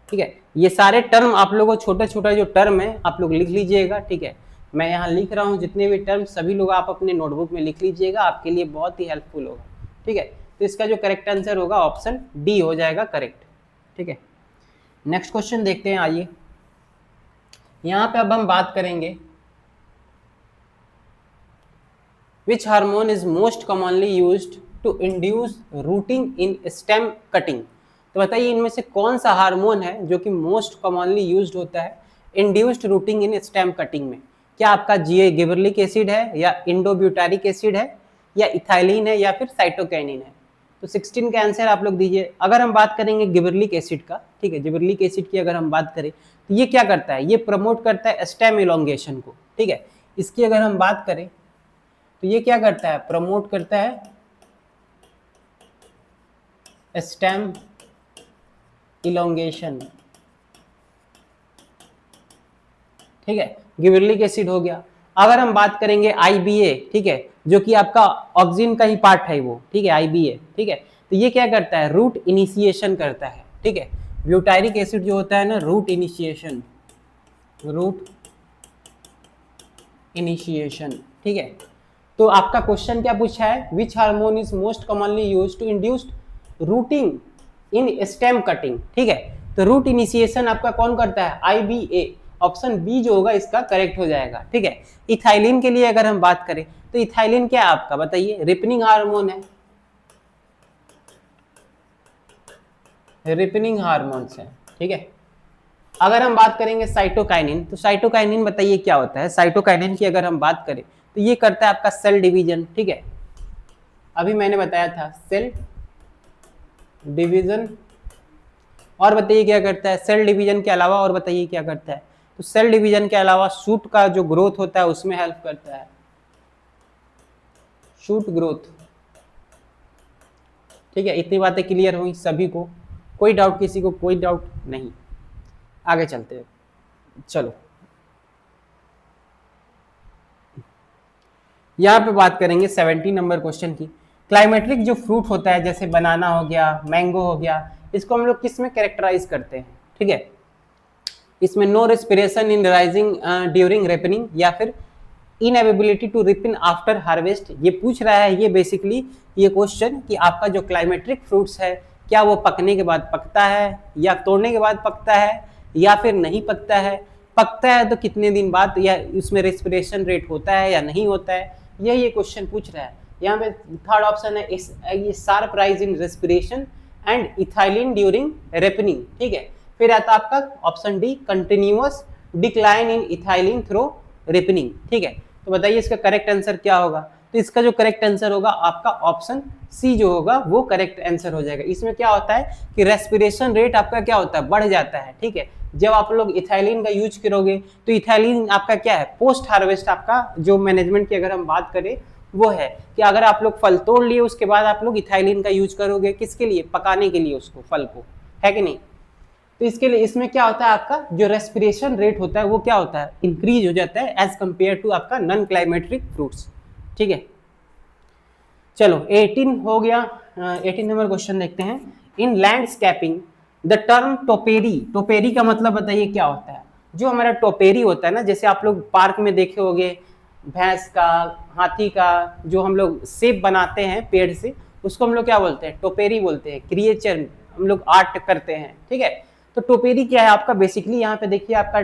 S1: ठीक है। ये सारे टर्म आप लोगों को छोटा छोटा जो टर्म है आप लोग लिख लीजिएगा, ठीक है। मैं यहाँ लिख रहा हूँ जितने भी टर्म सभी लोग आप अपने नोटबुक में लिख लीजिएगा, आपके लिए बहुत ही हेल्पफुल होगा, ठीक है। तो इसका जो करेक्ट आंसर होगा ऑप्शन डी हो जाएगा करेक्ट, ठीक है। नेक्स्ट क्वेश्चन देखते हैं, आइए। यहाँ पे अब हम बात करेंगे which hormone is most commonly used to induce rooting in stem cutting. तो बताइए इनमें से कौन सा हार्मोन है जो कि मोस्ट कॉमनली यूज्ड होता है induced routing in stem cutting में? क्या आपका गिबरेलिक एसिड है या इंडोब्यूटारिक एसिड है या इथाइलिन है या फिर साइटोकाइनिन है? तो 16 का आंसर आप लोग दीजिए। अगर हम बात करेंगे गिबरेलिक एसिड का, ठीक है, गिबरेलिक एसिड की अगर हम बात करें तो ये क्या करता है? ये प्रमोट करता है स्टेम इलोंगेशन को, ठीक है। इसकी अगर हम बात करें तो ये क्या करता है? प्रमोट करता है स्टेम इलोंगेशन, ठीक है। गिबरेलिक एसिड हो गया। अगर हम बात करेंगे IBA, ठीक है, जो कि आपका ऑक्सिन का ही पार्ट है वो, ठीक है, IBA, ठीक है। तो ये क्या करता है? रूट इनिशिएशन करता है, ठीक है। ब्यूटारिक एसिड जो होता है ना, रूट इनिशिएशन, ठीक है। तो आपका क्वेश्चन क्या पूछा है? Which hormone is most commonly used to induce rooting in stem cutting, ठीक है। तो रूट इनिशिएशन आपका कौन करता है? IBA, ऑप्शन बी जो होगा इसका करेक्ट हो जाएगा, ठीक है। इथाइलिन के लिए अगर हम बात करें तो इथाइलिन क्या है आपका? बताइए, रिपनिंग हार्मोन है, रिपनिंग हार्मोन्स है, ठीक है। अगर हम बात करेंगे साइटोकाइनिन, तो साइटोकाइनिन बताइए क्या होता है? साइटोकाइनिन की अगर हम बात करें तो ये करता है आपका सेल डिवीजन, ठीक है। अभी मैंने बताया था सेल डिवीजन। और बताइए क्या करता है? सेल डिवीजन के अलावा और बताइए क्या करता है? तो सेल डिवीजन के अलावा शूट का जो ग्रोथ होता है उसमें हेल्प करता है, शूट ग्रोथ, ठीक है। इतनी बातें क्लियर हुई सभी को? कोई डाउट किसी को? कोई डाउट नहीं? आगे चलते हैं, चलो। यहाँ पे बात करेंगे 17 नंबर क्वेश्चन की। क्लाइमेट्रिक जो फ्रूट होता है जैसे बनाना हो गया, मैंगो हो गया, इसको हम लोग किस में कैरेक्टराइज करते हैं, ठीक है। इसमें no respiration in rising during ripening या फिर inability to ripen after harvest. ये पूछ रहा है ये बेसिकली ये क्वेश्चन कि आपका जो क्लाइमेट्रिक फ्रूट्स है क्या वो पकने के बाद पकता है या तोड़ने के बाद पकता है या फिर नहीं पकता है? पकता है तो कितने दिन बाद, या उसमें रेस्पिरेशन रेट होता है या नहीं होता है? ये क्वेश्चन पूछ रहा है। यहाँ पे थर्ड ऑप्शन है ये sharp rise in respiration and ethylene during ripening, ठीक है। फिर आता है आपका option D continuous decline in ethylene through ripening, ठीक है। तो बताइए इसका करेक्ट आंसर क्या होगा। तो इसका जो करेक्ट आंसर होगा आपका ऑप्शन सी जो होगा वो करेक्ट आंसर हो जाएगा। इसमें क्या होता है कि रेस्पिरेशन रेट आपका क्या होता है, बढ़ जाता है, ठीक है। जब आप लोग इथाइलिन का यूज करोगे तो इथाइलिन आपका क्या है, पोस्ट हार्वेस्ट आपका जो मैनेजमेंट की अगर हम बात करें वो है कि अगर आप लोग फल तोड़ लिए उसके बाद आप लोग इथाइलिन का यूज करोगे, किसके लिए, पकाने के लिए उसको, फल को, है कि नहीं। तो इसके लिए इसमें क्या होता है आपका जो रेस्पिरेशन रेट होता है वो क्या होता है, इंक्रीज हो जाता है एज कंपेयर टू आपका नॉन क्लाइमेट्रिक फ्रूट्स, ठीक है। चलो 18 हो गया। 18 नंबर क्वेश्चन देखते हैं। इन लैंडस्केपिंग द टर्म टोपेरी, टोपेरी का मतलब बताइए क्या होता है। जो हमारा टोपेरी होता है ना, जैसे आप लोग पार्क में देखे होंगे भैंस का, हाथी का जो हम लोग शेप बनाते हैं पेड़ से, उसको हम लोग क्या बोलते हैं, टोपेरी बोलते हैं। क्रिएचर हम लोग आर्ट करते हैं, ठीक है। तो टोपेरी क्या है आपका, बेसिकली यहाँ पे देखिए आपका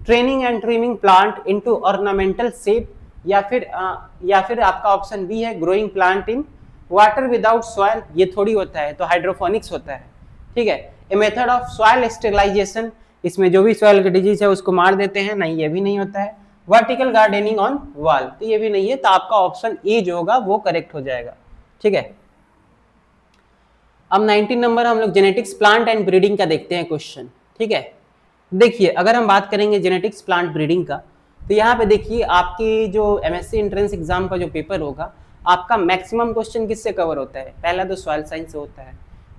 S1: training and trimming plant into ornamental shape, या फिर आपका ऑप्शन बी है growing plant in water without soil, ये थोड़ी होता है, तो हाइड्रोफोनिक्स होता है, ठीक है। A method of soil sterilization, इसमें जो भी सॉइल की डिजीज है उसको मार देते हैं, नहीं ये भी नहीं होता है। वर्टिकल गार्डनिंग ऑन वॉल, तो ये भी नहीं है, तो आपका ऑप्शन ए जो होगा वो करेक्ट हो जाएगा, ठीक है। अब 19 नंबर हम लोग जेनेटिक्स प्लांट एंड ब्रीडिंग का देखते हैं क्वेश्चन, ठीक है। देखिए अगर हम बात करेंगे जेनेटिक्स प्लांट ब्रीडिंग का, तो यहाँ पे देखिए आपकी जो एमएससी एंट्रेंस एग्जाम का जो पेपर होगा, आपका मैक्सिमम क्वेश्चन किससे कवर होता है, पहला तो सॉइल साइंस से होता है,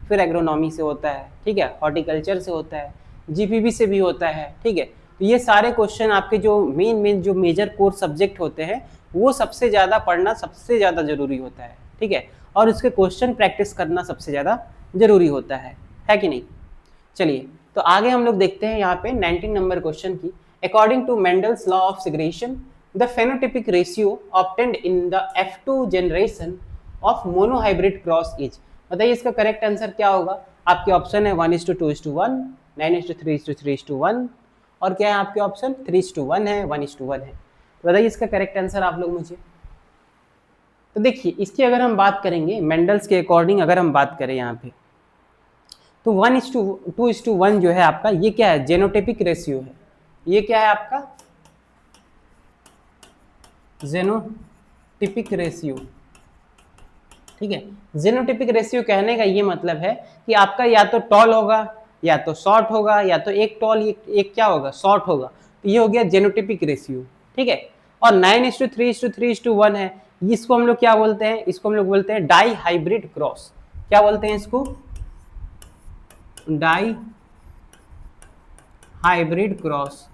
S1: फिर एग्रोनॉमी से होता है, ठीक है, हॉर्टिकल्चर से होता है, जीपीबी से भी होता है, ठीक है। तो ये सारे क्वेश्चन आपके जो मेन जो मेजर कोर सब्जेक्ट होते हैं वो सबसे ज़्यादा पढ़ना सबसे ज़्यादा जरूरी होता है, ठीक है। और उसके क्वेश्चन प्रैक्टिस करना सबसे ज़्यादा जरूरी होता है कि नहीं। चलिए तो आगे हम लोग देखते हैं यहाँ पे 19 नंबर क्वेश्चन की। According to Mendel's law of segregation the phenotypic ratio obtained in the F2 generation of monohybrid cross is, बताइए इसका करेक्ट आंसर क्या होगा। आपके ऑप्शन है 1:2:1, 9:3:3:1, और क्या है आपके ऑप्शन 3:1 है, 1:1 है। तो बताइए इसका करेक्ट आंसर आप लोग मुझे। तो देखिए इसकी अगर हम बात करेंगे मेंडल्स के अकॉर्डिंग, अगर हम बात करें यहाँ पे, तो 1:2:1 जो है आपका, ये क्या है, जेनोटिपिक रेशियो है। ये क्या है आपका, जेनोटिपिक रेशियो, ठीक है। जेनोटिपिक रेशियो कहने का ये मतलब है कि आपका या तो टॉल होगा या तो शॉर्ट होगा, या तो एक टॉल एक क्या होगा, शॉर्ट होगा। तो ये हो गया जेनोटिपिक रेशियो, ठीक है। और 9:3:3:1 है, इसको हम लोग क्या बोलते हैं, इसको हम लोग बोलते हैं डाई हाइब्रिड क्रॉस। क्या बोलते हैं इसको, डाई हाइब्रिड क्रॉस,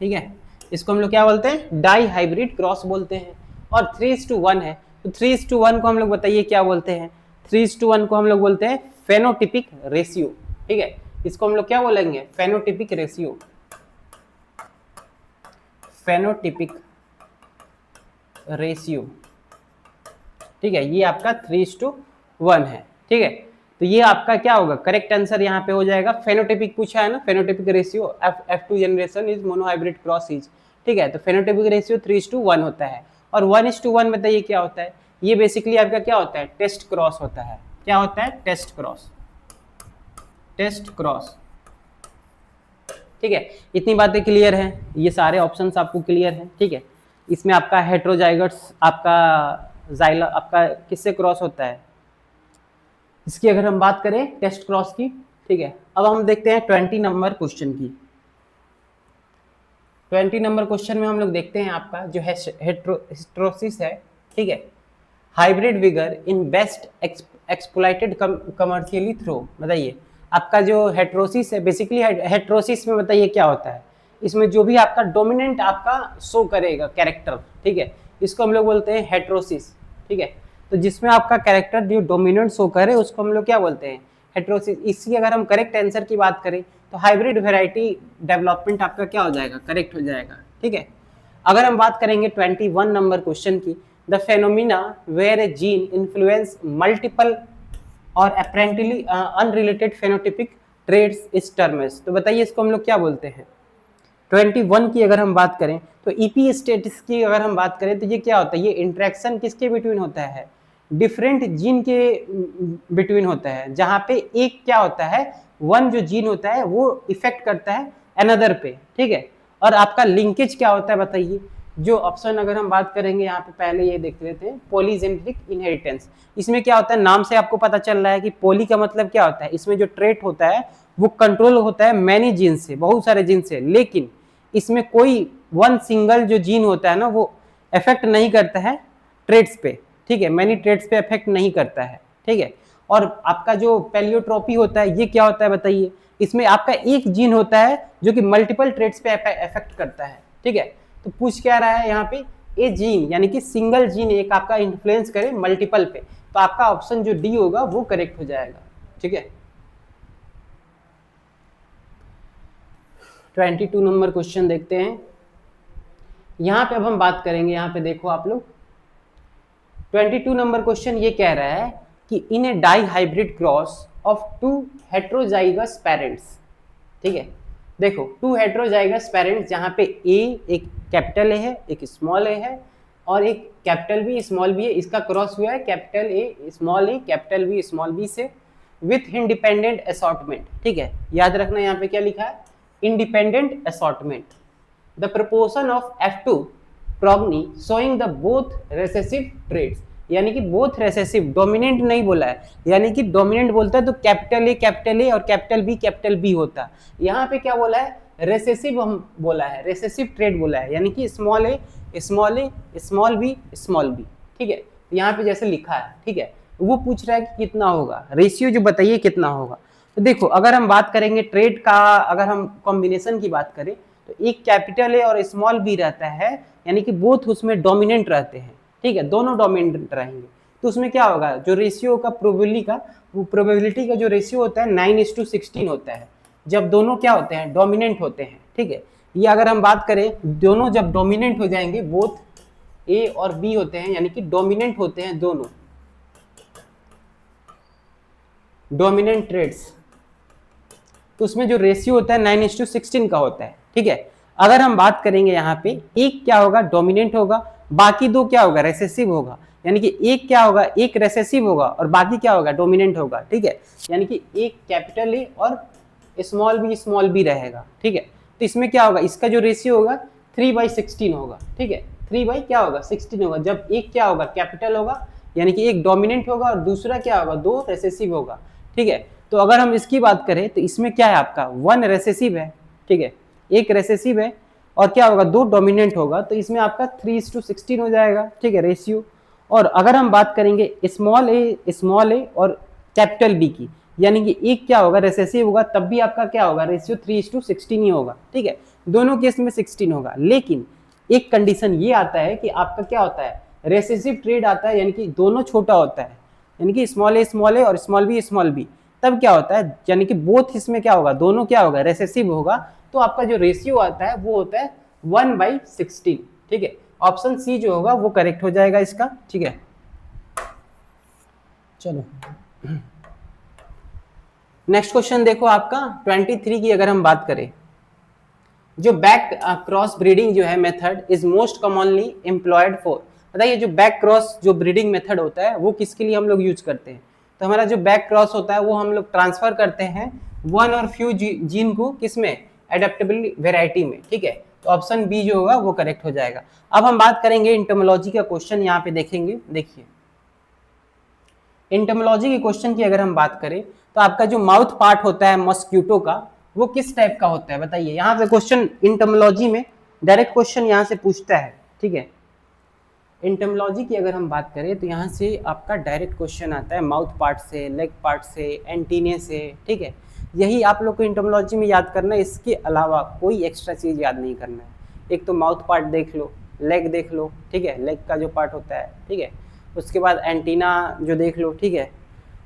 S1: ठीक है। इसको हम लोग क्या बोलते हैं, डाई हाइब्रिड क्रॉस बोलते हैं। और 3:1 है, तो 3:1 को हम लोग बताइए क्या बोलते हैं, 3:1 को हम लोग बोलते हैं फेनोटिपिक रेशियो, ठीक है। इसको हम लोग क्या बोलेंगे, फेनोटिपिक रेशियो, फेनोटिपिक रेशियो, ठीक है। ये आपका 3:1 है, ठीक है। तो ये आपका क्या होगा, करेक्ट आंसर यहाँ पे हो जाएगा। फेनोटिपिक पूछा है ना, phenotypic ratio F2 generation is monohybrid cross is, ठीक है। तो फेनोटिपिक रेशियो 3:1 होता है। और 1:1 बताइए क्या होता है, ये बेसिकली आपका क्या होता है, टेस्ट क्रॉस होता है। क्या होता है, टेस्ट क्रॉस, टेस्ट क्रॉस, ठीक है। इतनी बातें क्लियर हैं, ये सारे ऑप्शंस आपको क्लियर हैं, ठीक है। इसमें आपका हेट्रोजाइगट्स आपका जाइला आपका किससे क्रॉस होता है, इसकी अगर हम बात करें टेस्ट क्रॉस की, ठीक है। अब हम देखते हैं 20 नंबर क्वेश्चन की। 20 नंबर क्वेश्चन में हम लोग देखते हैं आपका जो हेट्रोसिस है, ठीक है, hybrid vigour in best exploited commercially through. बताइए आपका जो हेट्रोसिस है, बेसिकली हेट्रोसिस में बताइए क्या होता है, इसमें जो भी आपका डोमिनेंट आपका शो करेगा कैरेक्टर, ठीक है, इसको हम लोग बोलते हैं हेट्रोसिस, ठीक है। तो जिसमें आपका कैरेक्टर जो डोमिनेंट शो करे उसको हम लोग क्या बोलते हैं, हेट्रोसिस। इसकी अगर हम करेक्ट आंसर की बात करें तो हाइब्रिड वेराइटी डेवलपमेंट आपका क्या हो जाएगा, करेक्ट हो जाएगा, ठीक है। अगर हम बात करेंगे 21 नंबर क्वेश्चन की, the phenomena where a gene influence multiple और apparently unrelated phenotypic traits is termed. तो बताइए इसको हम लोग क्या बोलते हैं, 21 की अगर हम बात करें तो ईपी स्टेटस की अगर हम बात करें तो ये क्या होता है, ये इंटरेक्शन किसके बिटवीन होता है, डिफरेंट जीन के बिटवीन होता है, जहां पे एक क्या होता है, वन जो जीन होता है वो इफेक्ट करता है अनदर पे, ठीक है। और आपका लिंकेज क्या होता है बताइए, जो ऑप्शन अगर हम बात करेंगे यहाँ पे पहले ये देख लेते हैं, पॉलीजेनेटिक इनहेरिटेंस। इसमें क्या होता है, नाम से आपको पता चल रहा है कि पॉली का मतलब क्या होता है, इसमें जो ट्रेट होता है वो कंट्रोल होता है मैनी जीन से, बहुत सारे जीन से, लेकिन इसमें कोई वन सिंगल जो जीन होता है ना वो इफेक्ट नहीं करता है ट्रेट्स पे, ठीक है, मैनी ट्रेट्स पे इफेक्ट नहीं करता है, ठीक है। और आपका जो पैलियोट्रोपी होता है ये क्या होता है बताइए, इसमें आपका एक जीन होता है जो कि मल्टीपल ट्रेट्स पे इफेक्ट करता है, ठीक है। तो पूछ क्या रहा है यहाँ पे, ए जीन यानी कि सिंगल जीन एक आपका इन्फ्लुएंस करे मल्टीपल पे, तो आपका ऑप्शन जो डी होगा वो करेक्ट हो जाएगा, ठीक है। 22 नंबर क्वेश्चन देखते हैं। यहाँ पे अब हम बात करेंगे, यहाँ पे देखो आप लोग 22 नंबर क्वेश्चन ये कह रहा है कि in a dihybrid cross of two heterozygous parents, ठीक है। देखो टू हेट्रोजाइगस पेरेंट्स जहाँ पे ए एक कैपिटल ए है, एक स्मॉल ए है और एक कैपिटल बी स्मॉल बी है, इसका क्रॉस हुआ है capital A capital B small B से विथ इंडिपेंडेंट असॉर्टमेंट, ठीक है। याद रखना यहाँ पे क्या लिखा है, independent assortment, the proportion of F2 progeny showing the both recessive traits, यानी कि बोथ रेसेसिव, डोमिनेंट नहीं बोला है, यानी कि डोमिनेंट बोलता है तो कैपिटल ए और कैपिटल बी होता है, यहाँ पे क्या बोला है, रेसेसिव हम बोला है, रेसेसिव ट्रेट बोला है, यानी कि स्मॉल ए स्मॉल बी, ठीक है। यहाँ पे जैसे लिखा है, ठीक है, वो पूछ रहा है कि कितना होगा रेशियो, जो बताइए कितना होगा। तो देखो अगर हम बात करेंगे ट्रेट का, अगर हम कॉम्बिनेशन की बात करें तो एक कैपिटल ए और स्मॉल बी रहता है, यानी कि बोथ उसमें डोमिनेंट रहते हैं, ठीक है, दोनों डोमिनेंट रहेंगे, तो उसमें क्या होगा, जो रेशियो का प्रोबेबिलिटी का जो रेशियो होता है 9:16 होता है, जब दोनों क्या होते हैं, डोमिनेंट होते हैं, ठीक है। ये अगर हम बात करें दोनों जब डोमिनेंट हो जाएंगे, बोथ ए और बी होते हैं यानी कि डोमिनेंट होते हैं दोनों, डोमिनेंट ट्रेड्स, तो उसमें जो रेशियो होता है 9:16 का होता है, ठीक है। अगर हम बात करेंगे यहाँ पे एक क्या होगा, डोमिनेंट होगा, बाकी दो क्या होगा, रेसेसिव होगा, यानी कि एक क्या होगा, एक रेसेसिव होगा और बाकी क्या होगा, डोमिनेंट होगा, ठीक है। यानी कि एक कैपिटल ए और स्मॉल बी रहेगा, ठीक है। तो इसमें क्या होगा, इसका जो रेशियो होगा 3/16 होगा, ठीक है, 3/16 होगा, जब एक क्या होगा, कैपिटल होगा, यानी कि एक डोमिनेंट होगा और दूसरा क्या होगा, दो रेसेसिव होगा, ठीक है। तो अगर हम इसकी बात करें तो इसमें क्या है, आपका वन रेसेसिव है, ठीक है, एक रेसेसिव है और क्या होगा, दो डोमिनेंट होगा, तो इसमें आपका 3:16 हो जाएगा, ठीक है, रेशियो। और अगर हम बात करेंगे स्मॉल ए और कैपिटल बी की, यानी कि एक क्या होगा, रेसेसिव होगा, तब भी आपका क्या होगा, रेशियो 3:16 ही होगा, ठीक है, दोनों केस में 16 होगा। लेकिन एक कंडीशन ये आता है कि आपका क्या होता है, रेसेसिव ट्रेड आता है, यानी कि दोनों छोटा होता है, यानी कि स्मॉल ए और स्मॉल बी, तब क्या होता है, यानी कि बोथ इसमें क्या होगा, दोनों क्या होगा, रेसेसिव होगा, तो आपका जो रेशियो आता है वो होता है 1/16, ठीक है। ऑप्शन सी जो होगा वो करेक्ट हो जाएगा इसका, ठीक है। चलो नेक्स्ट क्वेश्चन देखो आपका 23 की अगर हम बात करें, जो बैक क्रॉस ब्रीडिंग जो है method is most commonly employed for, बताइए जो बैक क्रॉस जो ब्रीडिंग मेथड होता है वो किसके लिए हम लोग यूज करते हैं। तो हमारा जो बैक क्रॉस होता है वो हम लोग ट्रांसफर करते हैं वन और फ्यू जीन को, किसमें, एडेप्टेबल वेराइटी में, ठीक है। तो ऑप्शन बी जो होगा वो करेक्ट हो जाएगा। अब हम बात करेंगे इंटोमोलॉजी का क्वेश्चन, यहाँ पे देखेंगे, देखिए इंटोमोलॉजी के क्वेश्चन की अगर हम बात करें तो आपका जो माउथ पार्ट होता है मॉस्क्यूटो का वो किस टाइप का होता है बताइए। यहाँ पे क्वेश्चन इंटोमोलॉजी में डायरेक्ट क्वेश्चन यहाँ से पूछता है, ठीक है। इंटोमोलॉजी की अगर हम बात करें तो यहाँ से आपका डायरेक्ट क्वेश्चन आता है माउथ पार्ट से, लेग पार्ट से, एंटीने से, ठीक है। यही आप लोग को इंटोमोलॉजी में याद करना है, इसके अलावा कोई एक्स्ट्रा चीज़ याद नहीं करना है। एक तो माउथ पार्ट देख लो, लेग देख लो, ठीक है, लेग का जो पार्ट होता है, ठीक है। उसके बाद एंटीना जो देख लो, ठीक है।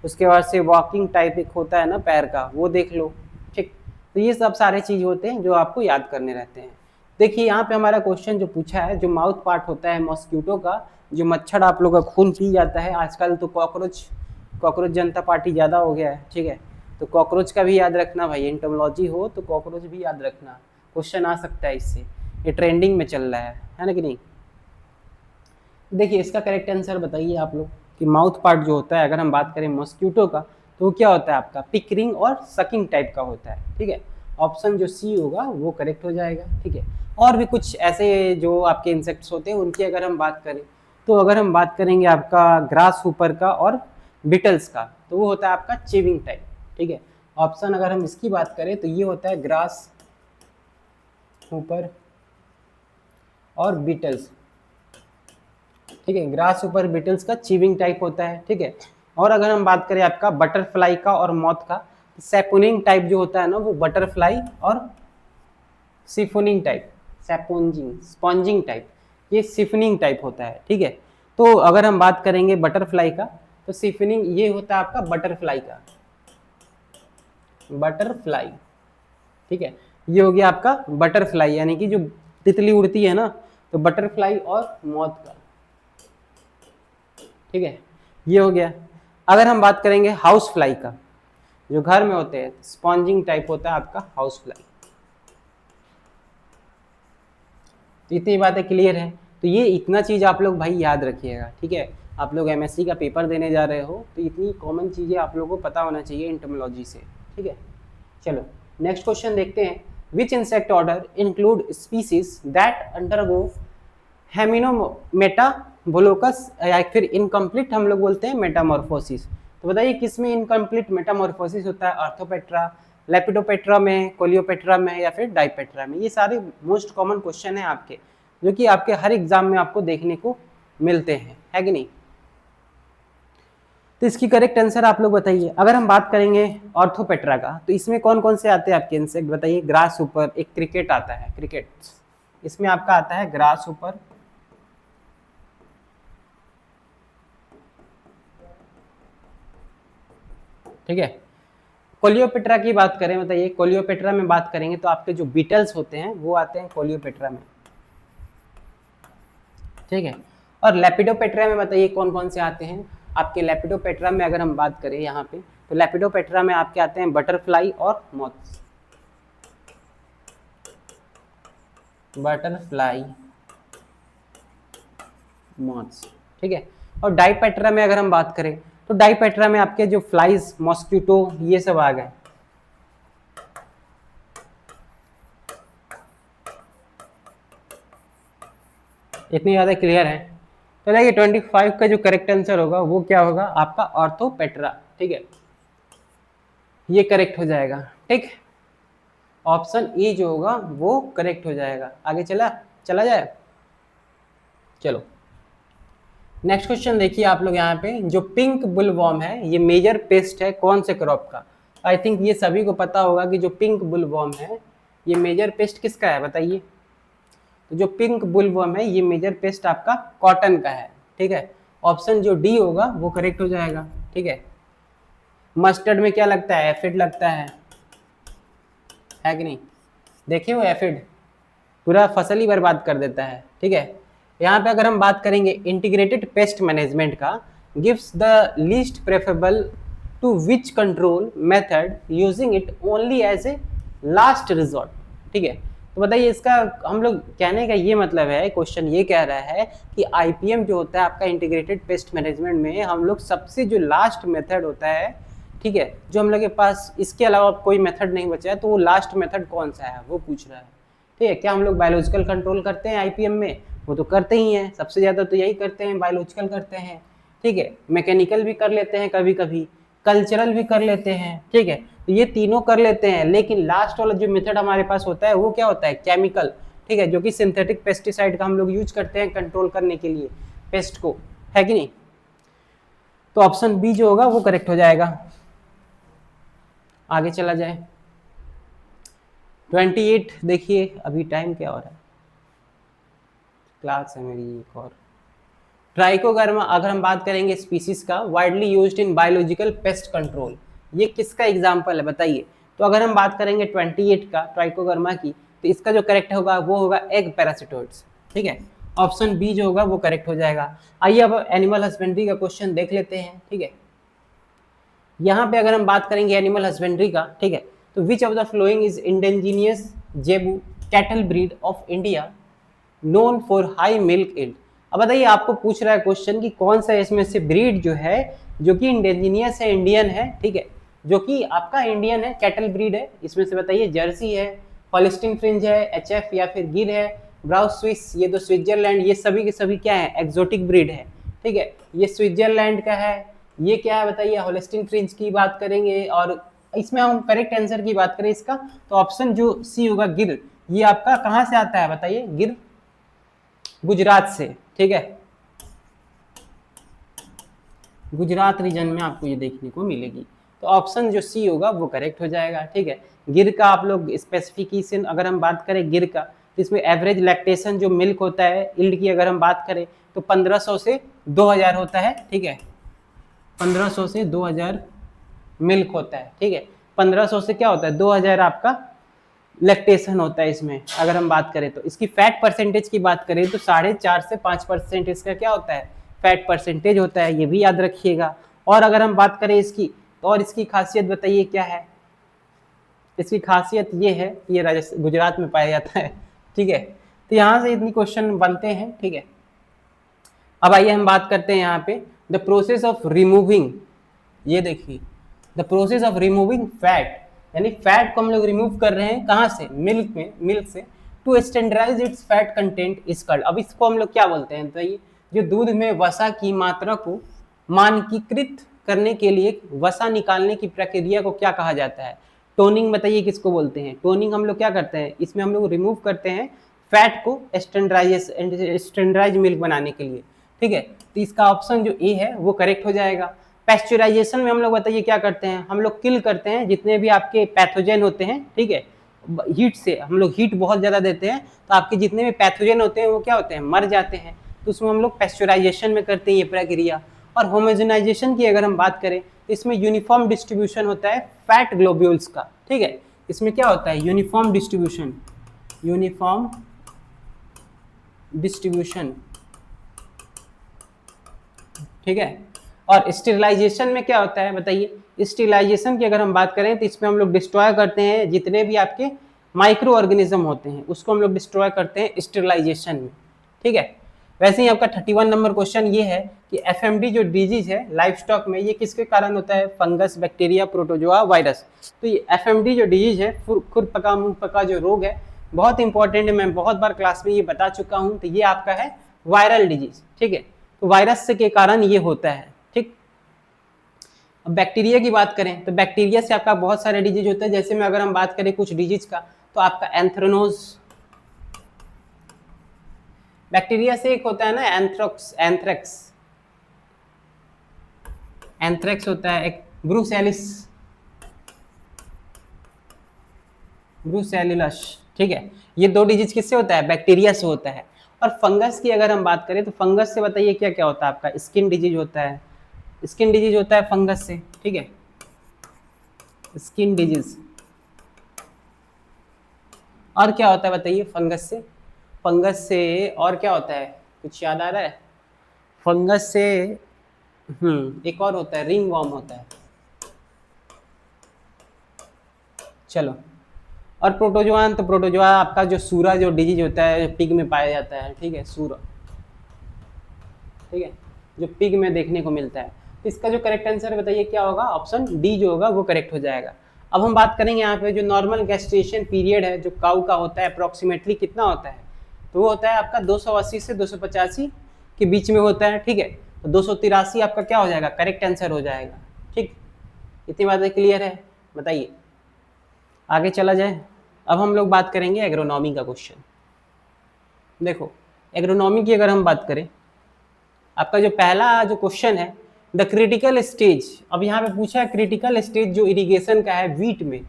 S1: उसके बाद से वॉकिंग टाइप एक होता है ना पैर का, वो देख लो, ठीक। तो ये सब सारे चीज़ होते हैं जो आपको याद करने रहते हैं। देखिए यहाँ पे हमारा क्वेश्चन जो पूछा है, जो माउथ पार्ट होता है मॉस्क्यूटो का, जो मच्छर आप लोग का खून पी जाता है, आजकल तो कॉकरोच जनता पार्टी ज़्यादा हो गया है, ठीक है। तो कॉकरोच का भी याद रखना भाई, एंटोमोलॉजी हो तो कॉकरोच भी याद रखना। क्वेश्चन आ सकता है इससे, ये ट्रेंडिंग में चल रहा है ना कि नहीं। देखिए इसका करेक्ट आंसर बताइए आप लोग कि माउथ पार्ट जो होता है, अगर हम बात करें मॉस्किटो का, तो वो क्या होता है आपका, पिकरिंग और सकिंग टाइप का होता है, ठीक है। ऑप्शन जो सी होगा वो करेक्ट हो जाएगा, ठीक है। और भी कुछ ऐसे जो आपके इंसेक्ट्स होते हैं उनकी अगर हम बात करें, तो अगर हम बात करेंगे आपका ग्रास हुपर का और बिटल्स का, तो वो होता है आपका चीविंग टाइप, ठीक है। ऑप्शन अगर हम इसकी बात करें तो ये होता है ग्रास हुपर और बीटल्स, ठीक है। ग्रास हुपर बीटल्स का चीविंग टाइप होता है, ठीक है। और अगर हम बात करें आपका बटरफ्लाई का और मॉथ का, सैपोनिंग टाइप जो होता है ना, वो बटरफ्लाई और सिफोनिंग टाइप, सैपोंजिंग स्पॉन्जिंग टाइप, ये सिफनिंग टाइप होता है, ठीक है। तो अगर हम बात करेंगे बटरफ्लाई का, तो सिफनिंग ये होता है आपका बटरफ्लाई का, बटरफ्लाई, ठीक है। ये हो गया आपका बटरफ्लाई, यानी कि जो तितली उड़ती है ना, तो बटरफ्लाई और मॉथ का, ठीक है, ये हो गया। अगर हम बात करेंगे हाउस फ्लाई का, जो घर में होते हैं, स्पॉन्जिंग टाइप होता है आपका हाउस फ्लाई। तो इतनी बातें क्लियर है। तो ये इतना चीज़ आप लोग भाई याद रखिएगा, ठीक है। आप लोग एमएससी का पेपर देने जा रहे हो, तो इतनी कॉमन चीज़ें आप लोगों को पता होना चाहिए एंटोमोलॉजी से, ठीक है। चलो नेक्स्ट क्वेश्चन देखते हैं। Which insect order include species that undergo hemimetabolous, या फिर इनकम्प्लीट हम लोग बोलते हैं मेटामॉर्फोसिस। तो बताइए किसमें इनकम्प्लीट मेटामॉर्फोसिस होता है, आर्थोपेट्रा, लेपिडोपेट्रा में, कोलियोपेट्रा में, या फिर डाइपेट्रा में। ये सारे मोस्ट कॉमन क्वेश्चन हैं आपके, जो कि आपके हर एग्जाम में आपको देखने को मिलते हैं, है कि नहीं। तो इसकी करेक्ट आंसर आप लोग बताइए। अगर हम बात करेंगे ऑर्थोपेट्रा का, तो इसमें कौन कौन से आते हैं आपके इंसेक्ट बताइए। ग्रास ऊपर, एक क्रिकेट आता है, क्रिकेट इसमें आपका आता है ग्रास ऊपर, ठीक है। कोलियोपेट्रा की बात करें, बताइए कोलियोपेट्रा में बात करेंगे तो आपके जो बीटल्स होते हैं वो आते हैं कोलियोपेट्रा में, ठीक है। और लेपिडोपेट्रा में बताइए कौन कौन से आते हैं आपके। लेपिडोपेट्रा में अगर हम बात करें यहाँ पे, तो लेपिडोपेट्रा में आपके आते हैं बटरफ्लाई और मॉथ्स, बटरफ्लाई मॉथ्स, ठीक है। और डाइपेट्रा में अगर हम बात करें, तो डाइपेट्रा में आपके जो फ्लाइज, मॉस्किटो, ये सब आ गए। इतनी ज़्यादा क्लियर है। तो देखिए 25 का जो करेक्ट आंसर होगा वो क्या होगा आपका ऑर्थोपेट्रा, ठीक है, ये करेक्ट हो जाएगा, ठीक। ऑप्शन ए जो होगा वो करेक्ट हो जाएगा। आगे चला जाए। चलो नेक्स्ट क्वेश्चन देखिए आप लोग यहाँ पे, जो पिंक बुलवॉर्म है ये मेजर पेस्ट है कौन से क्रॉप का। आई थिंक ये सभी को पता होगा कि जो पिंक बुलवॉर्म है ये मेजर पेस्ट किसका है बताइए। तो जो पिंक बुलवॉर्म है ये मेजर पेस्ट आपका कॉटन का है, ठीक है। ऑप्शन जो डी होगा वो करेक्ट हो जाएगा, ठीक है। मस्टर्ड में क्या लगता है, एफिड लगता है कि नहीं। देखिए वो एफिड पूरा फसल ही बर्बाद कर देता है, ठीक है। यहाँ पे अगर हम बात करेंगे इंटीग्रेटेड पेस्ट मैनेजमेंट का, gives the least preferable to which control method using it only as a last resort, ठीक है। तो बताइए इसका हम लोग कहने का ये मतलब है, क्वेश्चन ये कह रहा है कि आईपीएम जो होता है आपका इंटीग्रेटेड पेस्ट मैनेजमेंट में, हम लोग सबसे जो लास्ट मेथड होता है, ठीक है, जो हम लोग के पास इसके अलावा कोई मेथड नहीं बचा है, तो वो लास्ट मेथड कौन सा है वो पूछ रहा है, ठीक है। क्या हम लोग बायोलॉजिकल कंट्रोल करते हैं आईपीएम में, वो तो करते ही हैं, सबसे ज़्यादा तो यही करते हैं, बायोलॉजिकल करते हैं, ठीक है। मैकेनिकल भी कर लेते हैं कभी कभी, कल्चरल भी कर लेते हैं, ठीक है। तो ये तीनों कर लेते हैं, लेकिन लास्ट वाला जो मेथड हमारे पास होता है वो क्या होता है, केमिकल, ठीक है, जो कि सिंथेटिक पेस्टिसाइड का हम लोग यूज करते हैं कंट्रोल करने के लिए पेस्ट को, है कि नहीं। तो ऑप्शन बी जो होगा वो करेक्ट हो जाएगा। आगे चला जाए 28 देखिए, अभी टाइम क्या हो रहा है, क्लास है मेरी एक और। ट्राइकोगर्मा अगर हम बात करेंगे स्पीसीज का, widely used in biological pest control, ये किसका एग्जांपल है बताइए। तो अगर हम बात करेंगे 28 का ट्राइकोगर्मा की, तो इसका जो करेक्ट होगा वो होगा एग पैरासिटोइड्स, ठीक है। ऑप्शन बी जो होगा वो करेक्ट हो जाएगा। आइए अब एनिमल हस्बेंड्री का क्वेश्चन देख लेते हैं, ठीक है। यहाँ पे अगर हम बात करेंगे एनिमल हस्बेंड्री का, ठीक है, तो which of the following is indigenous zebu, cattle breed of India known for high milk yield. अब बताइए, आपको पूछ रहा है क्वेश्चन कि कौन सा इसमें से ब्रीड जो है जो कि इंडिजीनियस है, इंडियन है, ठीक है, जो कि आपका इंडियन है, कैटल ब्रीड है, इसमें से बताइए जर्सी है, हॉलिस्टीन फ्रिंज है, एचएफ या फिर गिर है, ब्राउन स्विस, ये तो स्विट्जरलैंड, ये सभी के सभी क्या है, एक्सोटिक ब्रीड है, ठीक है, ये स्विट्जरलैंड का है, ये क्या है बताइए, हॉलिस्टीन फ्रिंज की बात करेंगे, और इसमें हम करेक्ट आंसर की बात करें इसका तो ऑप्शन जो सी होगा गिर, ये आपका कहां से आता है बताइए, गिर गुजरात से, ठीक है, गुजरात रीजन में आपको ये देखने को मिलेगी, तो ऑप्शन जो सी होगा वो करेक्ट हो जाएगा, ठीक है। गिर का आप लोग स्पेसिफिकेशन अगर हम बात करें गिर का, तो इसमें एवरेज लैक्टेशन जो मिल्क होता है यील्ड की अगर हम बात करें तो 1500 से 2000 होता है, ठीक है, 1500 से 2000 मिल्क होता है, ठीक है, 1500 से क्या होता है 2000 आपका लैक्टेशन होता है इसमें। अगर हम बात करें तो इसकी फैट परसेंटेज की बात करें तो 4.5 से 5% इसका क्या होता है, फैट परसेंटेज होता है, ये भी याद रखिएगा। और अगर हम बात करें इसकी तो और इसकी खासियत बताइए क्या है, इसकी खासियत ये है कि ये राजस्थान गुजरात में पाया जाता है, ठीक है, तो यहाँ से इतनी क्वेश्चन बनते हैं, ठीक है। अब आइए हम बात करते हैं यहाँ पे द प्रोसेस ऑफ रिमूविंग, ये देखिए the process of removing fat, यानी फैट को हम लोग रिमूव कर रहे हैं कहाँ से, मिल्क में, मिल्क से, to standardize its fat content is called. अब इसको हम लोग क्या बोलते हैं, तो ये जो दूध में वसा की मात्रा को मानकीकृत करने के लिए वसा निकालने की प्रक्रिया को क्या कहा जाता है, टोनिंग बताइए किसको बोलते हैं। टोनिंग हम लोग क्या करते हैं, इसमें हम लोग रिमूव करते हैं फैट को स्टैंडर्डाइज मिल्क बनाने के लिए, ठीक है, तो इसका ऑप्शन जो ए है वो करेक्ट हो जाएगा। पैस्चराइजेशन में हम लोग बताइए क्या करते हैं, हम लोग किल करते हैं जितने भी आपके पैथोजन होते हैं, ठीक है, हीट से हम लोग हीट बहुत ज़्यादा देते हैं तो आपके जितने भी पैथोजन होते हैं वो क्या होते हैं, मर जाते हैं, तो उसमें हम लोग पैस्चराइजेशन में करते हैं ये प्रक्रिया। और होमोजेनाइजेशन की अगर हम बात करें तो इसमें यूनिफॉर्म डिस्ट्रीब्यूशन होता है फैट ग्लोब्यूल्स का, ठीक है, इसमें क्या होता है यूनिफॉर्म डिस्ट्रीब्यूशन, यूनिफॉर्म डिस्ट्रीब्यूशन, ठीक है। और स्टेरिलाइजेशन में क्या होता है बताइए, स्टेरिलाइजेशन की अगर हम बात करें तो इसमें हम लोग डिस्ट्रॉय करते हैं जितने भी आपके माइक्रो ऑर्गेनिज्म होते हैं उसको हम लोग डिस्ट्रॉय करते हैं स्टेरिलाइजेशन में, ठीक है। वैसे ही आपका 31 नंबर क्वेश्चन ये है कि एफएमडी जो डिजीज है लाइफ स्टॉक में ये किसके कारण होता है, फंगस, बैक्टीरिया, प्रोटोजोआ, वायरस। तो ये एफएमडी जो डिजीज है खुर पका मुंह पका जो रोग है बहुत इंपॉर्टेंट है, मैं बहुत बार क्लास में ये बता चुका हूँ, तो ये आपका है वायरल डिजीज, ठीक है, तो वायरस के कारण ये होता है, ठीक। अब बैक्टीरिया की बात करें तो बैक्टीरिया से आपका बहुत सारे डिजीज होते हैं, जैसे में अगर हम बात करें कुछ डिजीज का तो आपका एंथ्रेनोज, बैक्टीरिया से एक होता है ना एंथ्रेक्स, एंथ्रेक्स होता है, एक ब्रूसेलिलस, ठीक है, ये दो डिजीज किससे होता है, बैक्टीरिया से होता है। और फंगस की अगर हम बात करें तो फंगस से बताइए क्या क्या होता है, आपका स्किन डिजीज होता है, स्किन डिजीज होता है फंगस से, ठीक है, स्किन डिजीज। और क्या होता है बताइए फंगस से, फंगस से और क्या होता है, कुछ याद आ रहा है, फंगस से एक और होता है रिंग वॉर्म होता है, चलो। और प्रोटोजोआन, तो प्रोटोजोआ आपका जो सूरा जो डिजीज होता है जो पिग में पाया जाता है, ठीक है, सूरा, ठीक है, जो पिग में देखने को मिलता है, तो इसका जो करेक्ट आंसर बताइए क्या होगा, ऑप्शन डी जो होगा वो करेक्ट हो जाएगा। अब हम बात करेंगे यहाँ पे जो नॉर्मल गैस्ट्रेशन पीरियड है जो काऊ का होता है अप्रोक्सीमेटली कितना होता है, तो वो होता है आपका 280 से 285 के बीच में होता है, ठीक है, तो 283 आपका क्या हो जाएगा, करेक्ट आंसर हो जाएगा, ठीक। इतनी बातें क्लियर है, बताइए आगे चला जाए। अब हम लोग बात करेंगे एग्रोनॉमी का क्वेश्चन। देखो एग्रोनॉमी की अगर हम बात करें, आपका जो पहला जो क्वेश्चन है द क्रिटिकल स्टेज, अब यहाँ पे पूछा है क्रिटिकल स्टेज जो इरिगेशन का है वीट में,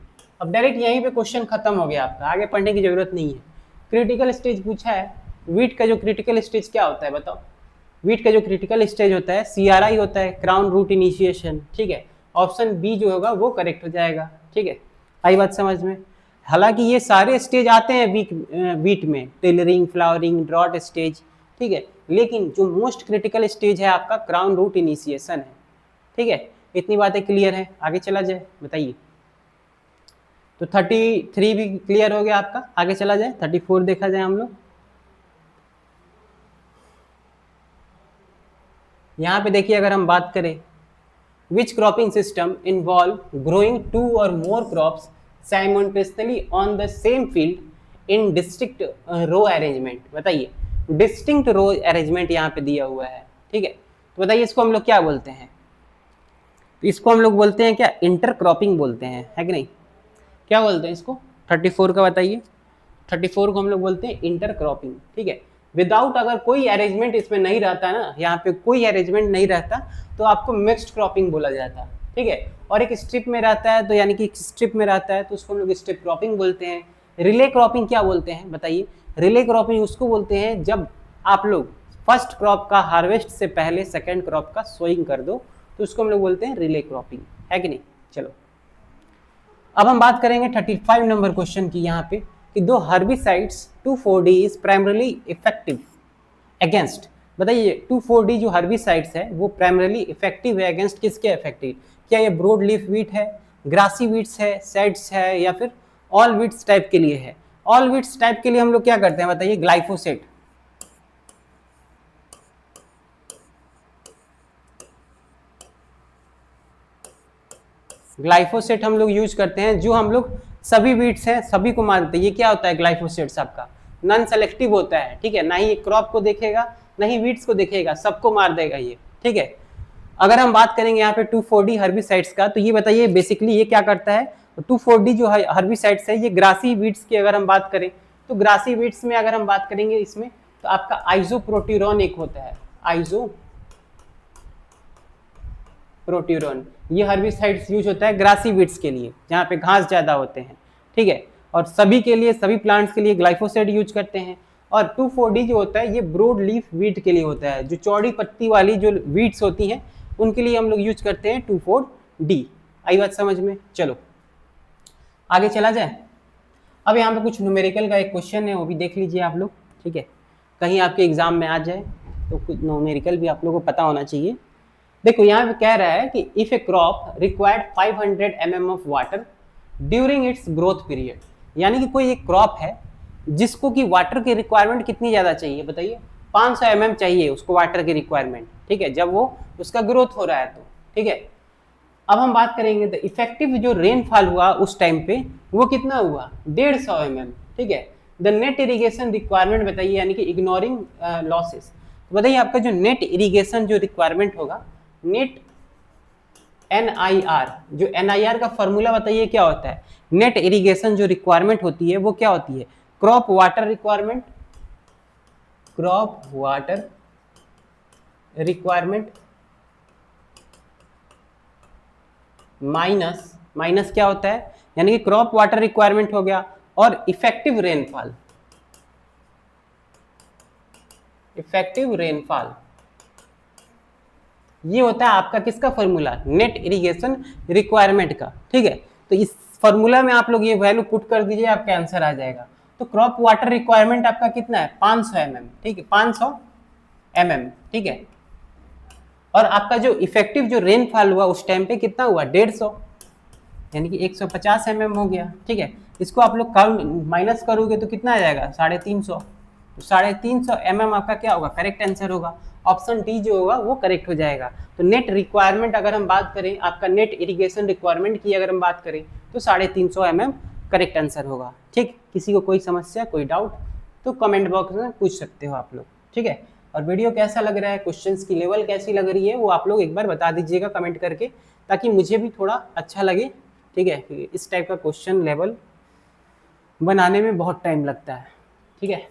S1: अब डायरेक्ट यहीं पे क्वेश्चन खत्म हो गया आपका, आगे पढ़ने की जरूरत नहीं है। क्रिटिकल स्टेज पूछा है, वीट का जो क्रिटिकल स्टेज क्या होता है बताओ, वीट का जो क्रिटिकल स्टेज होता है CRI होता है, क्राउन रूट इनिशिएशन, ठीक है, ऑप्शन बी जो होगा वो करेक्ट हो जाएगा, ठीक है, आई बात समझ में। हालांकि ये सारे स्टेज आते हैं वीट में, टेलरिंग, फ्लावरिंग, ड्रॉट स्टेज, ठीक है, लेकिन जो मोस्ट क्रिटिकल स्टेज है आपका क्राउन रूट इनिशिएशन है, ठीक है, इतनी बातें क्लियर है, आगे चला जाए, बताइए। तो 33 भी क्लियर हो गया आपका। आगे चला जाए, 34 देखा जाए हम लोग। यहाँ पे देखिए, अगर हम बात करें, which cropping system involve growing 2 or more crops simultaneously on the same field in distinct row arrangement। बताइए, distinct row arrangement यहाँ पे दिया हुआ है, ठीक है। तो बताइए इसको हम लोग क्या बोलते हैं? तो इसको हम लोग बोलते हैं क्या? इंटरक्रॉपिंग बोलते हैं, है कि नहीं? क्या बोलते हैं इसको? 34 का बताइए। 34 को हम लोग बोलते हैं इंटरक्रॉपिंग, ठीक है। विदाउट, अगर कोई अरेंजमेंट इसमें नहीं रहता ना, यहाँ पे कोई अरेंजमेंट नहीं रहता, तो आपको मिक्स्ड क्रॉपिंग बोला जाता, ठीक है। और एक स्ट्रिप में रहता है, तो यानी कि स्ट्रिप में रहता है तो उसको हम लोग स्ट्रिप क्रॉपिंग बोलते हैं। रिले क्रॉपिंग क्या बोलते हैं बताइए? रिले क्रॉपिंग उसको बोलते हैं जब आप लोग फर्स्ट क्रॉप का हार्वेस्ट से पहले सेकेंड क्रॉप का सोइंग कर दो, तो उसको हम लोग बोलते हैं रिले क्रॉपिंग, है कि नहीं? चलो, अब हम बात करेंगे 35 नंबर क्वेश्चन की यहाँ पे, कि दो herbicides 2,4-D is primarily effective against. बताइए 2,4-D जो हर्बिसाइड्स है वो प्राइमरली इफेक्टिव है अगेंस्ट किसके इफेक्टिव? क्या ये ब्रॉड लीफ वीट है, ग्रासी वीट्स है, सेड्स है, या फिर ऑल वीट्स टाइप के लिए है? ऑल वीट्स टाइप के लिए हम लोग क्या करते हैं बताइए? ग्लाइफोसेट। ग्लाइफोसेट हम लोग यूज करते हैं, जो हम लोग सभी वीट्स हैं सभी को मार देते हैं। ये क्या होता है ग्लाइफोसेट्स? आपका नॉन सेलेक्टिव होता है, ठीक है। ना ही क्रॉप को देखेगा, ना ही वीट्स को देखेगा, सबको मार देगा ये, ठीक है। अगर हम बात करेंगे यहाँ पे 2,4-D हर्बिसाइड्स का, तो ये बताइए बेसिकली ये क्या करता है? 2,4-D जो हर्बिसाइड्स है ये ग्रासी वीट्स की अगर हम बात करें, तो ग्रासी वीट्स में अगर हम बात करेंगे इसमें, तो आपका आइसोप्रोट्यूरॉन एक होता है, आइसोप्रोट्यूरॉन। ये हर्बिसाइड्स यूज होता है ग्रासी वीट्स के लिए, जहाँ पे घास ज्यादा होते हैं, ठीक है। और सभी के लिए, सभी प्लांट्स के लिए ग्लाइफोसेट यूज करते हैं। और 2,4-D जो होता है ये ब्रॉड लीफ वीट के लिए होता है, जो चौड़ी पत्ती वाली जो वीट्स होती हैं उनके लिए हम लोग यूज करते हैं 2,4-D। आई बात समझ में? चलो आगे चला जाए। अब यहाँ पे कुछ न्यूमेरिकल का एक क्वेश्चन है, वो भी देख लीजिए आप लोग, ठीक है। कहीं आपके एग्जाम में आ जाए तो कुछ न्यूमेरिकल भी आप लोगों को पता होना चाहिए। देखो यहाँ पे कह रहा है कि if A crop required 500 mm of water during its growth period, यानी कि कोई एक क्रॉप है जिसको कि वाटर की रिक्वायरमेंट कितनी ज़्यादा चाहिए बताइए? 500 mm चाहिए उसको वाटर की रिक्वायरमेंट, ठीक है, जब वो उसका ग्रोथ हो रहा है तो, ठीक है। अब हम बात करेंगे तो इफेक्टिव जो रेनफॉल हुआ उस टाइम पे वो कितना हुआ? 150 mm, ठीक है। द नेट इरीगेशन रिक्वायरमेंट बताइए, यानी कि इग्नोरिंग लॉसेस। तो बताइए आपका जो नेट इरीगेशन जो रिक्वायरमेंट होगा, नेट NIR, जो NIR का फॉर्मूला बताइए क्या होता है? नेट इरिगेशन जो रिक्वायरमेंट होती है वो क्या होती है? Crop water requirement, crop water requirement minus क्या होता है? यानी कि क्रॉप वाटर रिक्वायरमेंट हो गया, और इफेक्टिव रेनफॉल, इफेक्टिव रेनफॉल ये होता है आपका किसका फॉर्मूला? नेट इरिगेशन रिक्वायरमेंट का, ठीक है। तो इस फॉर्मूला में आप लोग ये वैल्यू पुट कर दीजिए, आपका आंसर आ जाएगा। तो क्रॉप वाटर रिक्वायरमेंट आपका कितना है? 500 mm, ठीक है, 500 mm, ठीक है। और आपका जो इफेक्टिव जो रेनफॉल हुआ उस टाइम पे कितना हुआ? 150, यानी कि 150 mm हो गया, ठीक है। इसको आप लोग काउंट माइनस करोगे तो कितना आ जाएगा? 350। 350 mm आपका क्या होगा? करेक्ट आंसर होगा। ऑप्शन डी जो होगा वो करेक्ट हो जाएगा। तो नेट रिक्वायरमेंट अगर हम बात करें, आपका नेट इरिगेशन रिक्वायरमेंट की अगर हम बात करें, तो 350 mm करेक्ट आंसर होगा, ठीक। किसी को कोई समस्या, कोई डाउट तो कमेंट बॉक्स में पूछ सकते हो आप लोग, ठीक है। और वीडियो कैसा लग रहा है, क्वेश्चंस की लेवल कैसी लग रही है, वो आप लोग एक बार बता दीजिएगा कमेंट करके, ताकि मुझे भी थोड़ा अच्छा लगे, ठीक है। इस टाइप का क्वेश्चन लेवल बनाने में बहुत टाइम लगता है, ठीक है।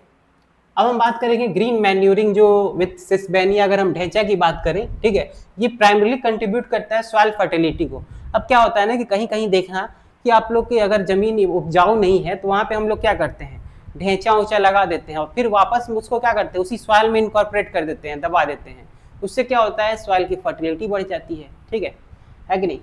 S1: अब हम बात करेंगे ग्रीन मैन्यूरिंग जो विथ सिस्बेनिया, अगर हम ढेंचा की बात करें, ठीक है, ये प्राइमरीली कंट्रीब्यूट करता है सॉइल फर्टिलिटी को। अब क्या होता है ना कि कहीं कहीं देखना कि आप लोग की अगर जमीन उपजाऊ नहीं है, तो वहाँ पे हम लोग क्या करते हैं? ढेंचा ऊंचा लगा देते हैं, और फिर वापस उसको क्या करते हैं? उसी सॉइल में इनकॉर्पोरेट कर देते हैं, दबा देते हैं। उससे क्या होता है? सॉइल की फर्टिलिटी बढ़ जाती है, ठीक है कि नहीं?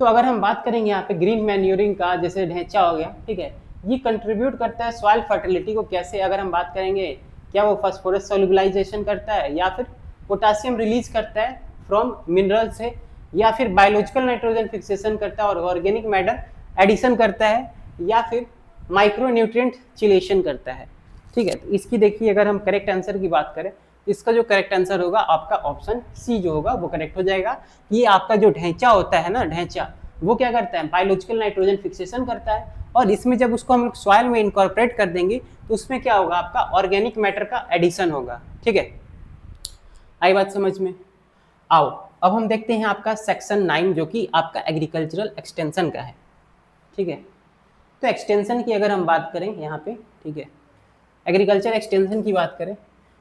S1: तो अगर हम बात करेंगे यहाँ पे ग्रीन मैन्यूरिंग का, जैसे ढेंचा हो गया, ठीक है, ये कंट्रीब्यूट करता है सॉइल फर्टिलिटी को। कैसे? अगर हम बात करेंगे, क्या वो फास्फोरस सोल्युबलाइजेशन करता है, या फिर पोटासियम रिलीज करता है फ्रॉम मिनरल से, या फिर बायोलॉजिकल नाइट्रोजन फिक्सेशन करता है और ऑर्गेनिक मैटर एडिशन करता है, या फिर माइक्रो न्यूट्रिएंट चिलेशन करता है। ठीक है, तो इसकी देखिए अगर हम करेक्ट आंसर की बात करें, इसका जो करेक्ट आंसर होगा आपका ऑप्शन सी जो होगा वो करेक्ट हो जाएगा। ये आपका जो ढांचा होता है ना, ढांचा, वो क्या करता है, बायोलॉजिकल नाइट्रोजन फिक्सेशन करता है, और इसमें जब उसको हम लोग सॉइल में इनकॉर्पोरेट कर देंगे तो उसमें क्या होगा, आपका ऑर्गेनिक मैटर का एडिशन होगा। ठीक है, आई बात समझ में? आओ अब हम देखते हैं आपका सेक्शन 9 जो कि आपका एग्रीकल्चरल एक्सटेंशन का है। ठीक है, तो एक्सटेंशन की अगर हम बात करें यहाँ पे, ठीक है, एग्रीकल्चर एक्सटेंशन की बात करें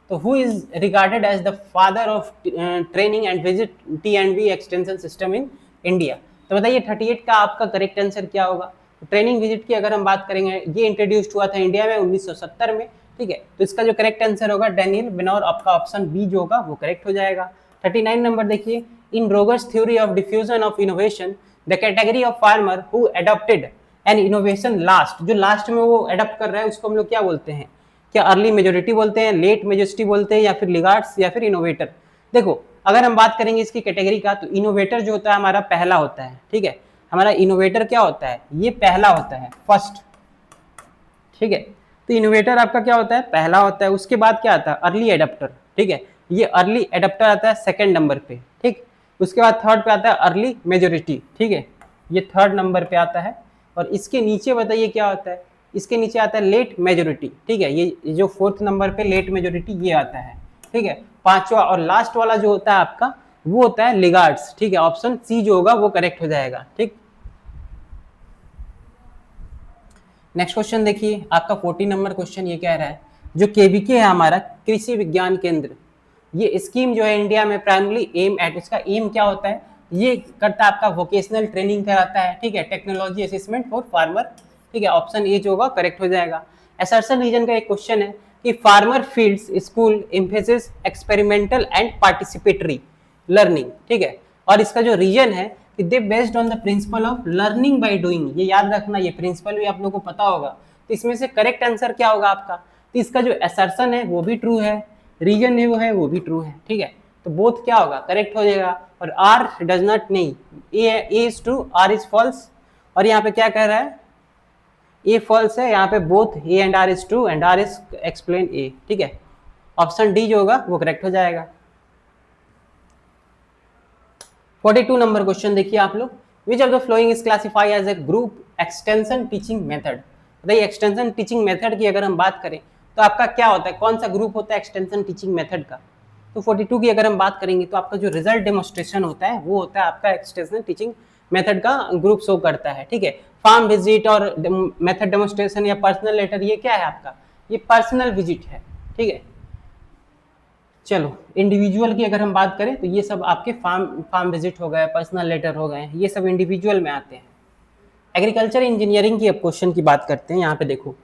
S1: तो who is regarded as the father of training and visit टी&वी एक्सटेंशन सिस्टम इन इंडिया। तो बताइए 38 का आपका करेक्ट आंसर क्या होगा। तो ट्रेनिंग विजिट की अगर हम बात करेंगे, ये इंट्रोड्यूस्ड हुआ था इंडिया में 1970 में। ठीक है, तो इसका जो करेक्ट आंसर होगा डैनियल बेनोर, आपका ऑप्शन बी जो होगा वो करेक्ट हो जाएगा। 39 नंबर देखिए, in Rogers theory of diffusion of innovation the category of farmer who adopted an innovation last, जो लास्ट में वो अडॉप्ट कर रहा है उसको हम लोग क्या बोलते हैं, क्या अर्ली मेजोरिटी बोलते हैं, लेट मेजोरिटी बोलते हैं, या फिर लिगार्ड्स, या फिर इनोवेटर। देखो अगर हम बात करेंगे इसकी कैटेगरी का, तो इनोवेटर जो होता है हमारा पहला होता है। ठीक है, हमारा इनोवेटर क्या होता है, ये पहला होता है, फर्स्ट। ठीक है, तो इनोवेटर आपका क्या होता है, पहला होता है। उसके बाद क्या आता है, अर्ली एडप्टर। ठीक है, ये अर्ली एडप्टर आता है सेकंड नंबर पे। ठीक, उसके बाद थर्ड पे आता है अर्ली मेजोरिटी। ठीक है, ये थर्ड नंबर पे आता है। और इसके नीचे बताइए क्या होता है, इसके नीचे आता है लेट मेजोरिटी। ठीक है, ये जो फोर्थ नंबर पे लेट मेजोरिटी ये आता है। ठीक है, पांचवा और लास्ट वाला जो होता है आपका वो होता है लिगार्ड्स। ठीक है, ऑप्शन सी जो होगा वो करेक्ट हो जाएगा। ठीक, नेक्स्ट क्वेश्चन देखिए आपका 40 नंबर क्वेश्चन ये कह रहा है, जो केवीके है हमारा कृषि विज्ञान केंद्र, ये स्कीम जो है इंडिया में प्राइमरी एम एट, उसका एम क्या होता है, ये करता है आपका वोकेशनल ट्रेनिंग कराता है। ठीक है, टेक्नोलॉजी असिस्मेंट फॉर फार्मर। ठीक है, ऑप्शन ए जो होगा करेक्ट हो जाएगा। असर्शन रीजन का एक क्वेश्चन है कि farmer fields school emphasis experimental and participatory learning. ठीक है, और इसका जो रीजन है कि they based on the principle of learning by doing. ये याद रखना, ये प्रिंसिपल भी आप लोगों को पता होगा। तो इसमें से करेक्ट आंसर क्या होगा आपका, तो इसका जो असर्शन है वो भी ट्रू है, रीजन है वो भी ट्रू है। ठीक है, तो बोथ क्या होगा, करेक्ट हो जाएगा। और आर डज नॉट, नहीं, A is true, R is false. और यहाँ पे क्या कह रहा है, ए फॉल्स है, यहाँ पे both A and R is true and R is explain A. ठीक है, ऑप्शन डी जो होगा वो करेक्ट हो जाएगा। 42 नंबर क्वेश्चन देखिए आप लोग, which of the following is classified as a group extension teaching method. बताइए एक्सटेंशन टीचिंग मेथड की अगर हम बात करें तो आपका क्या होता है, कौन सा ग्रुप होता है एक्सटेंशन टीचिंग मेथड का। तो 42 की अगर हम बात करेंगे तो आपका जो रिजल्ट डेमोस्ट्रेशन होता है वो होता है आपका एक्सटेंशन टीचिंग मेथड का ग्रुप शो करता है। ठीक है, फार्म विजिट और मेथड डेमोस्ट्रेशन या पर्सनल लेटर, ये क्या है आपका, ये पर्सनल विजिट है। ठीक है, चलो इंडिविजुअल की अगर हम बात करें तो ये सब आपके फार्म विजिट हो गए, पर्सनल लेटर हो गए, ये सब इंडिविजुअल में आते हैं। एग्रीकल्चर इंजीनियरिंग की अब क्वेश्चन की बात करते हैं। यहाँ पे देखो,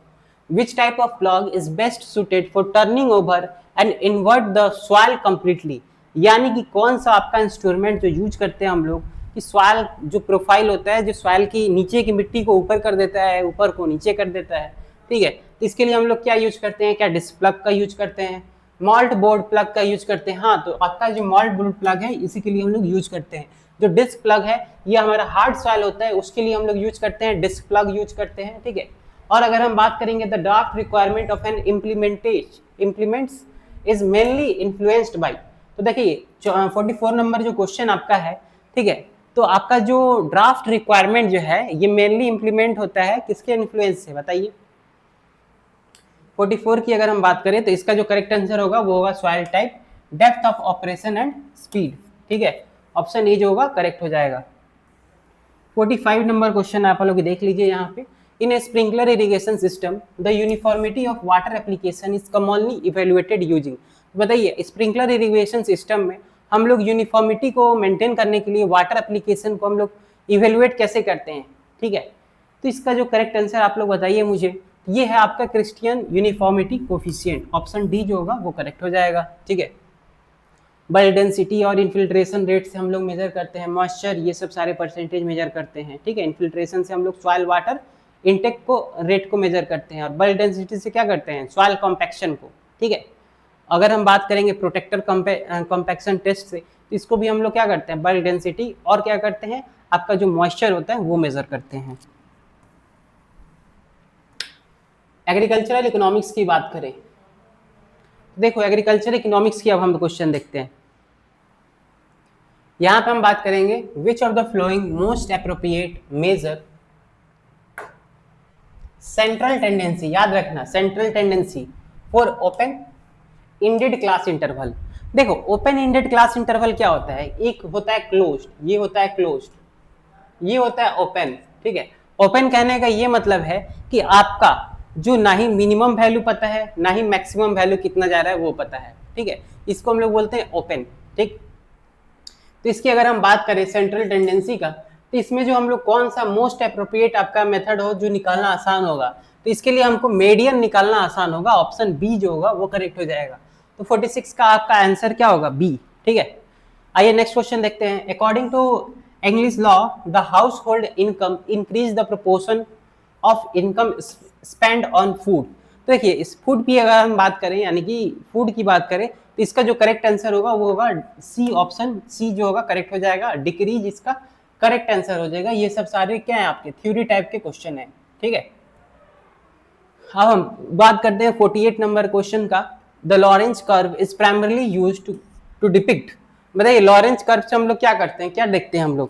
S1: which type of plough is best suited for turning over and invert the soil completely. यानी कि कौन सा आपका इंस्ट्रूमेंट जो यूज करते हैं हम लोग कि सॉइल जो प्रोफाइल होता है, जो सॉइल की नीचे की मिट्टी को ऊपर कर देता है, ऊपर को नीचे कर देता है। ठीक है, तो इसके लिए हम लोग क्या यूज करते हैं, क्या डिस्क प्लग का यूज करते हैं, मॉल्ट बोर्ड प्लग का यूज करते हैं। हाँ, तो आपका जो मॉल्ट बोर्ड प्लग है इसी के लिए हम लोग यूज करते हैं। जो डिस्क प्लग है ये हमारा हार्ड सॉइल होता है, उसके लिए हम लोग यूज करते हैं, डिस्क प्लग यूज करते हैं। ठीक है, और अगर हम बात करेंगे the draft requirement of an implements is mainly influenced by. तो देखिए 44 नंबर जो क्वेश्चन आपका है, ठीक है, तो आपका जो ड्राफ्ट रिक्वायरमेंट जो है ये मेनली इम्प्लीमेंट होता है किसके इन्फ्लुएंस से, बताइए। 44 की अगर हम बात करें तो इसका जो करेक्ट आंसर होगा वो होगा soil type, depth of operation and speed. ठीक है, ऑप्शन ए जो होगा करेक्ट हो जाएगा। 45 नंबर क्वेश्चन आप लोग देख लीजिए यहाँ पे, in a sprinkler irrigation system the uniformity of water application is commonly evaluated using. बताइए स्प्रिंकलर इरिगेशन सिस्टम में हम लोग यूनिफॉर्मिटी को मेंटेन करने के लिए वाटर एप्लीकेशन को हम लोग इवेल्युएट कैसे करते हैं। ठीक है, तो इसका जो करेक्ट आंसर आप लोग बताइए मुझे, ये है आपका Christian uniformity coefficient, option D जो होगा वो करेक्ट हो जाएगा। ठीक है, बल्क डेंसिटी और इन्फिल्ट्रेशन रेट से हम लोग मेजर करते हैं, मॉइस्चर, ये सब सारे परसेंटेज मेजर करते हैं। ठीक है, इन्फिल्ट्रेशन से हम लोग सॉइल वाटर इनटेक को रेट को मेजर करते हैं, और बल्क डेंसिटी से क्या करते हैं, सॉइल कॉम्पैक्शन को। ठीक है, अगर हम बात करेंगे प्रोटेक्टर कॉम्पैक्शन टेस्ट से, तो इसको भी हम लोग क्या करते हैं, बल्क डेंसिटी और क्या करते हैं, आपका जो मॉइस्चर होता है वो मेजर करते हैं। एग्रीकल्चरल इकोनॉमिक्स की बात करें, देखो एग्रीकल्चर इकोनॉमिक्स की अब हम क्वेश्चन देखते हैं। यहां पे हम बात करेंगे which of the following most appropriate measure central tendency, याद रखना central tendency for open ended class interval. देखो ओपन इंडेड क्लास इंटरवल क्या होता है, एक होता है क्लोज्ड, ये होता है क्लोज्ड, ये होता है ओपन। ठीक है, ओपन कहने का ये मतलब है कि आपका जो ना ही मिनिमम वैल्यू पता है ना ही मैक्सिमम वैल्यू कितना जा रहा है वो पता है। ठीक है, इसको हम लोग बोलते हैं ओपन। ठीक, तो इसकी अगर हम बात करें सेंट्रल टेंडेंसी का, तो इसमें जो हम लोग कौन सा मोस्ट अप्रोप्रिएट आपका मेथड हो जो निकालना आसान होगा, तो इसके लिए हमको मीडियन निकालना आसान होगा, ऑप्शन बी जो होगा वो करेक्ट हो जाएगा। तो 46 का आपका आंसर क्या होगा, बी। ठीक है, आइए नेक्स्ट क्वेश्चन देखते हैं। According to Engel's law the household income increase the proportion of income spend on food. तो देखिए इस फूड की अगर हम बात करें, यानी कि फूड की बात करें, तो इसका जो करेक्ट आंसर होगा वो होगा सी, ऑप्शन सी जो होगा करेक्ट हो जाएगा, डिक्रीज इसका करेक्ट आंसर हो जाएगा। ये सब सारे क्या है आपके थ्योरी टाइप के क्वेश्चन है। ठीक है, अब हम बात करते हैं 48 नंबर क्वेश्चन का। The Lorenz curve is primarily used to depict. बताइए लॉरेंज कर्व से हम लोग क्या करते हैं, क्या देखते हैं हम लोग,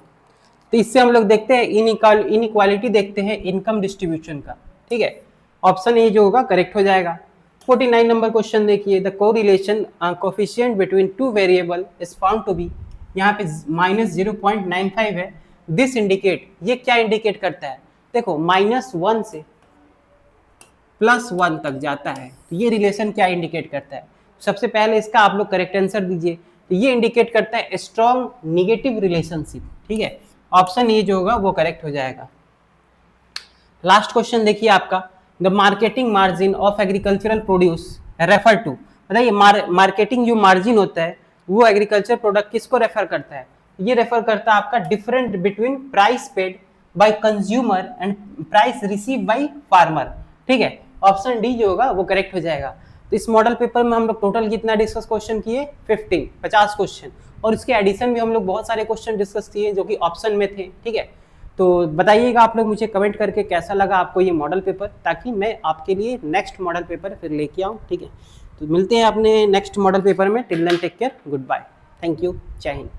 S1: तो इससे हम लोग देखते हैं इनइक्वालिटी देखते हैं इनकम डिस्ट्रीब्यूशन का। ठीक है, ऑप्शन ए जो होगा करेक्ट हो जाएगा। 49 नंबर क्वेश्चन देखिए, the correlation coefficient between two variable is found to be, यहाँ पे -0.95 है। दिस इंडिकेट, ये क्या इंडिकेट करता है, देखो -1 से +1 तक जाता है, तो ये रिलेशन क्या इंडिकेट करता है। सबसे पहले इसका आप लोग करेक्ट आंसर दीजिए, तो ये इंडिकेट करता है स्ट्रॉन्ग निगेटिव रिलेशनशिप। ठीक है, ऑप्शन ए जो होगा वो करेक्ट हो जाएगा। लास्ट क्वेश्चन देखिए आपका, the marketing margin of agricultural produce refer to. बताइए मार्केटिंग जो मार्जिन होता है वो एग्रीकल्चर प्रोडक्ट किसको रेफर करता है, ये रेफर करता है आपका different between price paid by consumer and price receive by farmer. ठीक है, ऑप्शन डी जो होगा वो करेक्ट हो जाएगा। तो इस मॉडल पेपर में हम लोग टोटल कितना डिस्कस क्वेश्चन किए, 50 क्वेश्चन, और इसके एडिशन भी हम लोग बहुत सारे क्वेश्चन डिस्कस किए जो कि ऑप्शन में थे। ठीक है, तो बताइएगा आप लोग मुझे कमेंट करके कैसा लगा आपको ये मॉडल पेपर, ताकि मैं आपके लिए नेक्स्ट मॉडल पेपर फिर लेके आऊँ। ठीक है, तो मिलते हैं अपने नेक्स्ट मॉडल पेपर में। Till then take care, good bye, thank you, जय हिंद।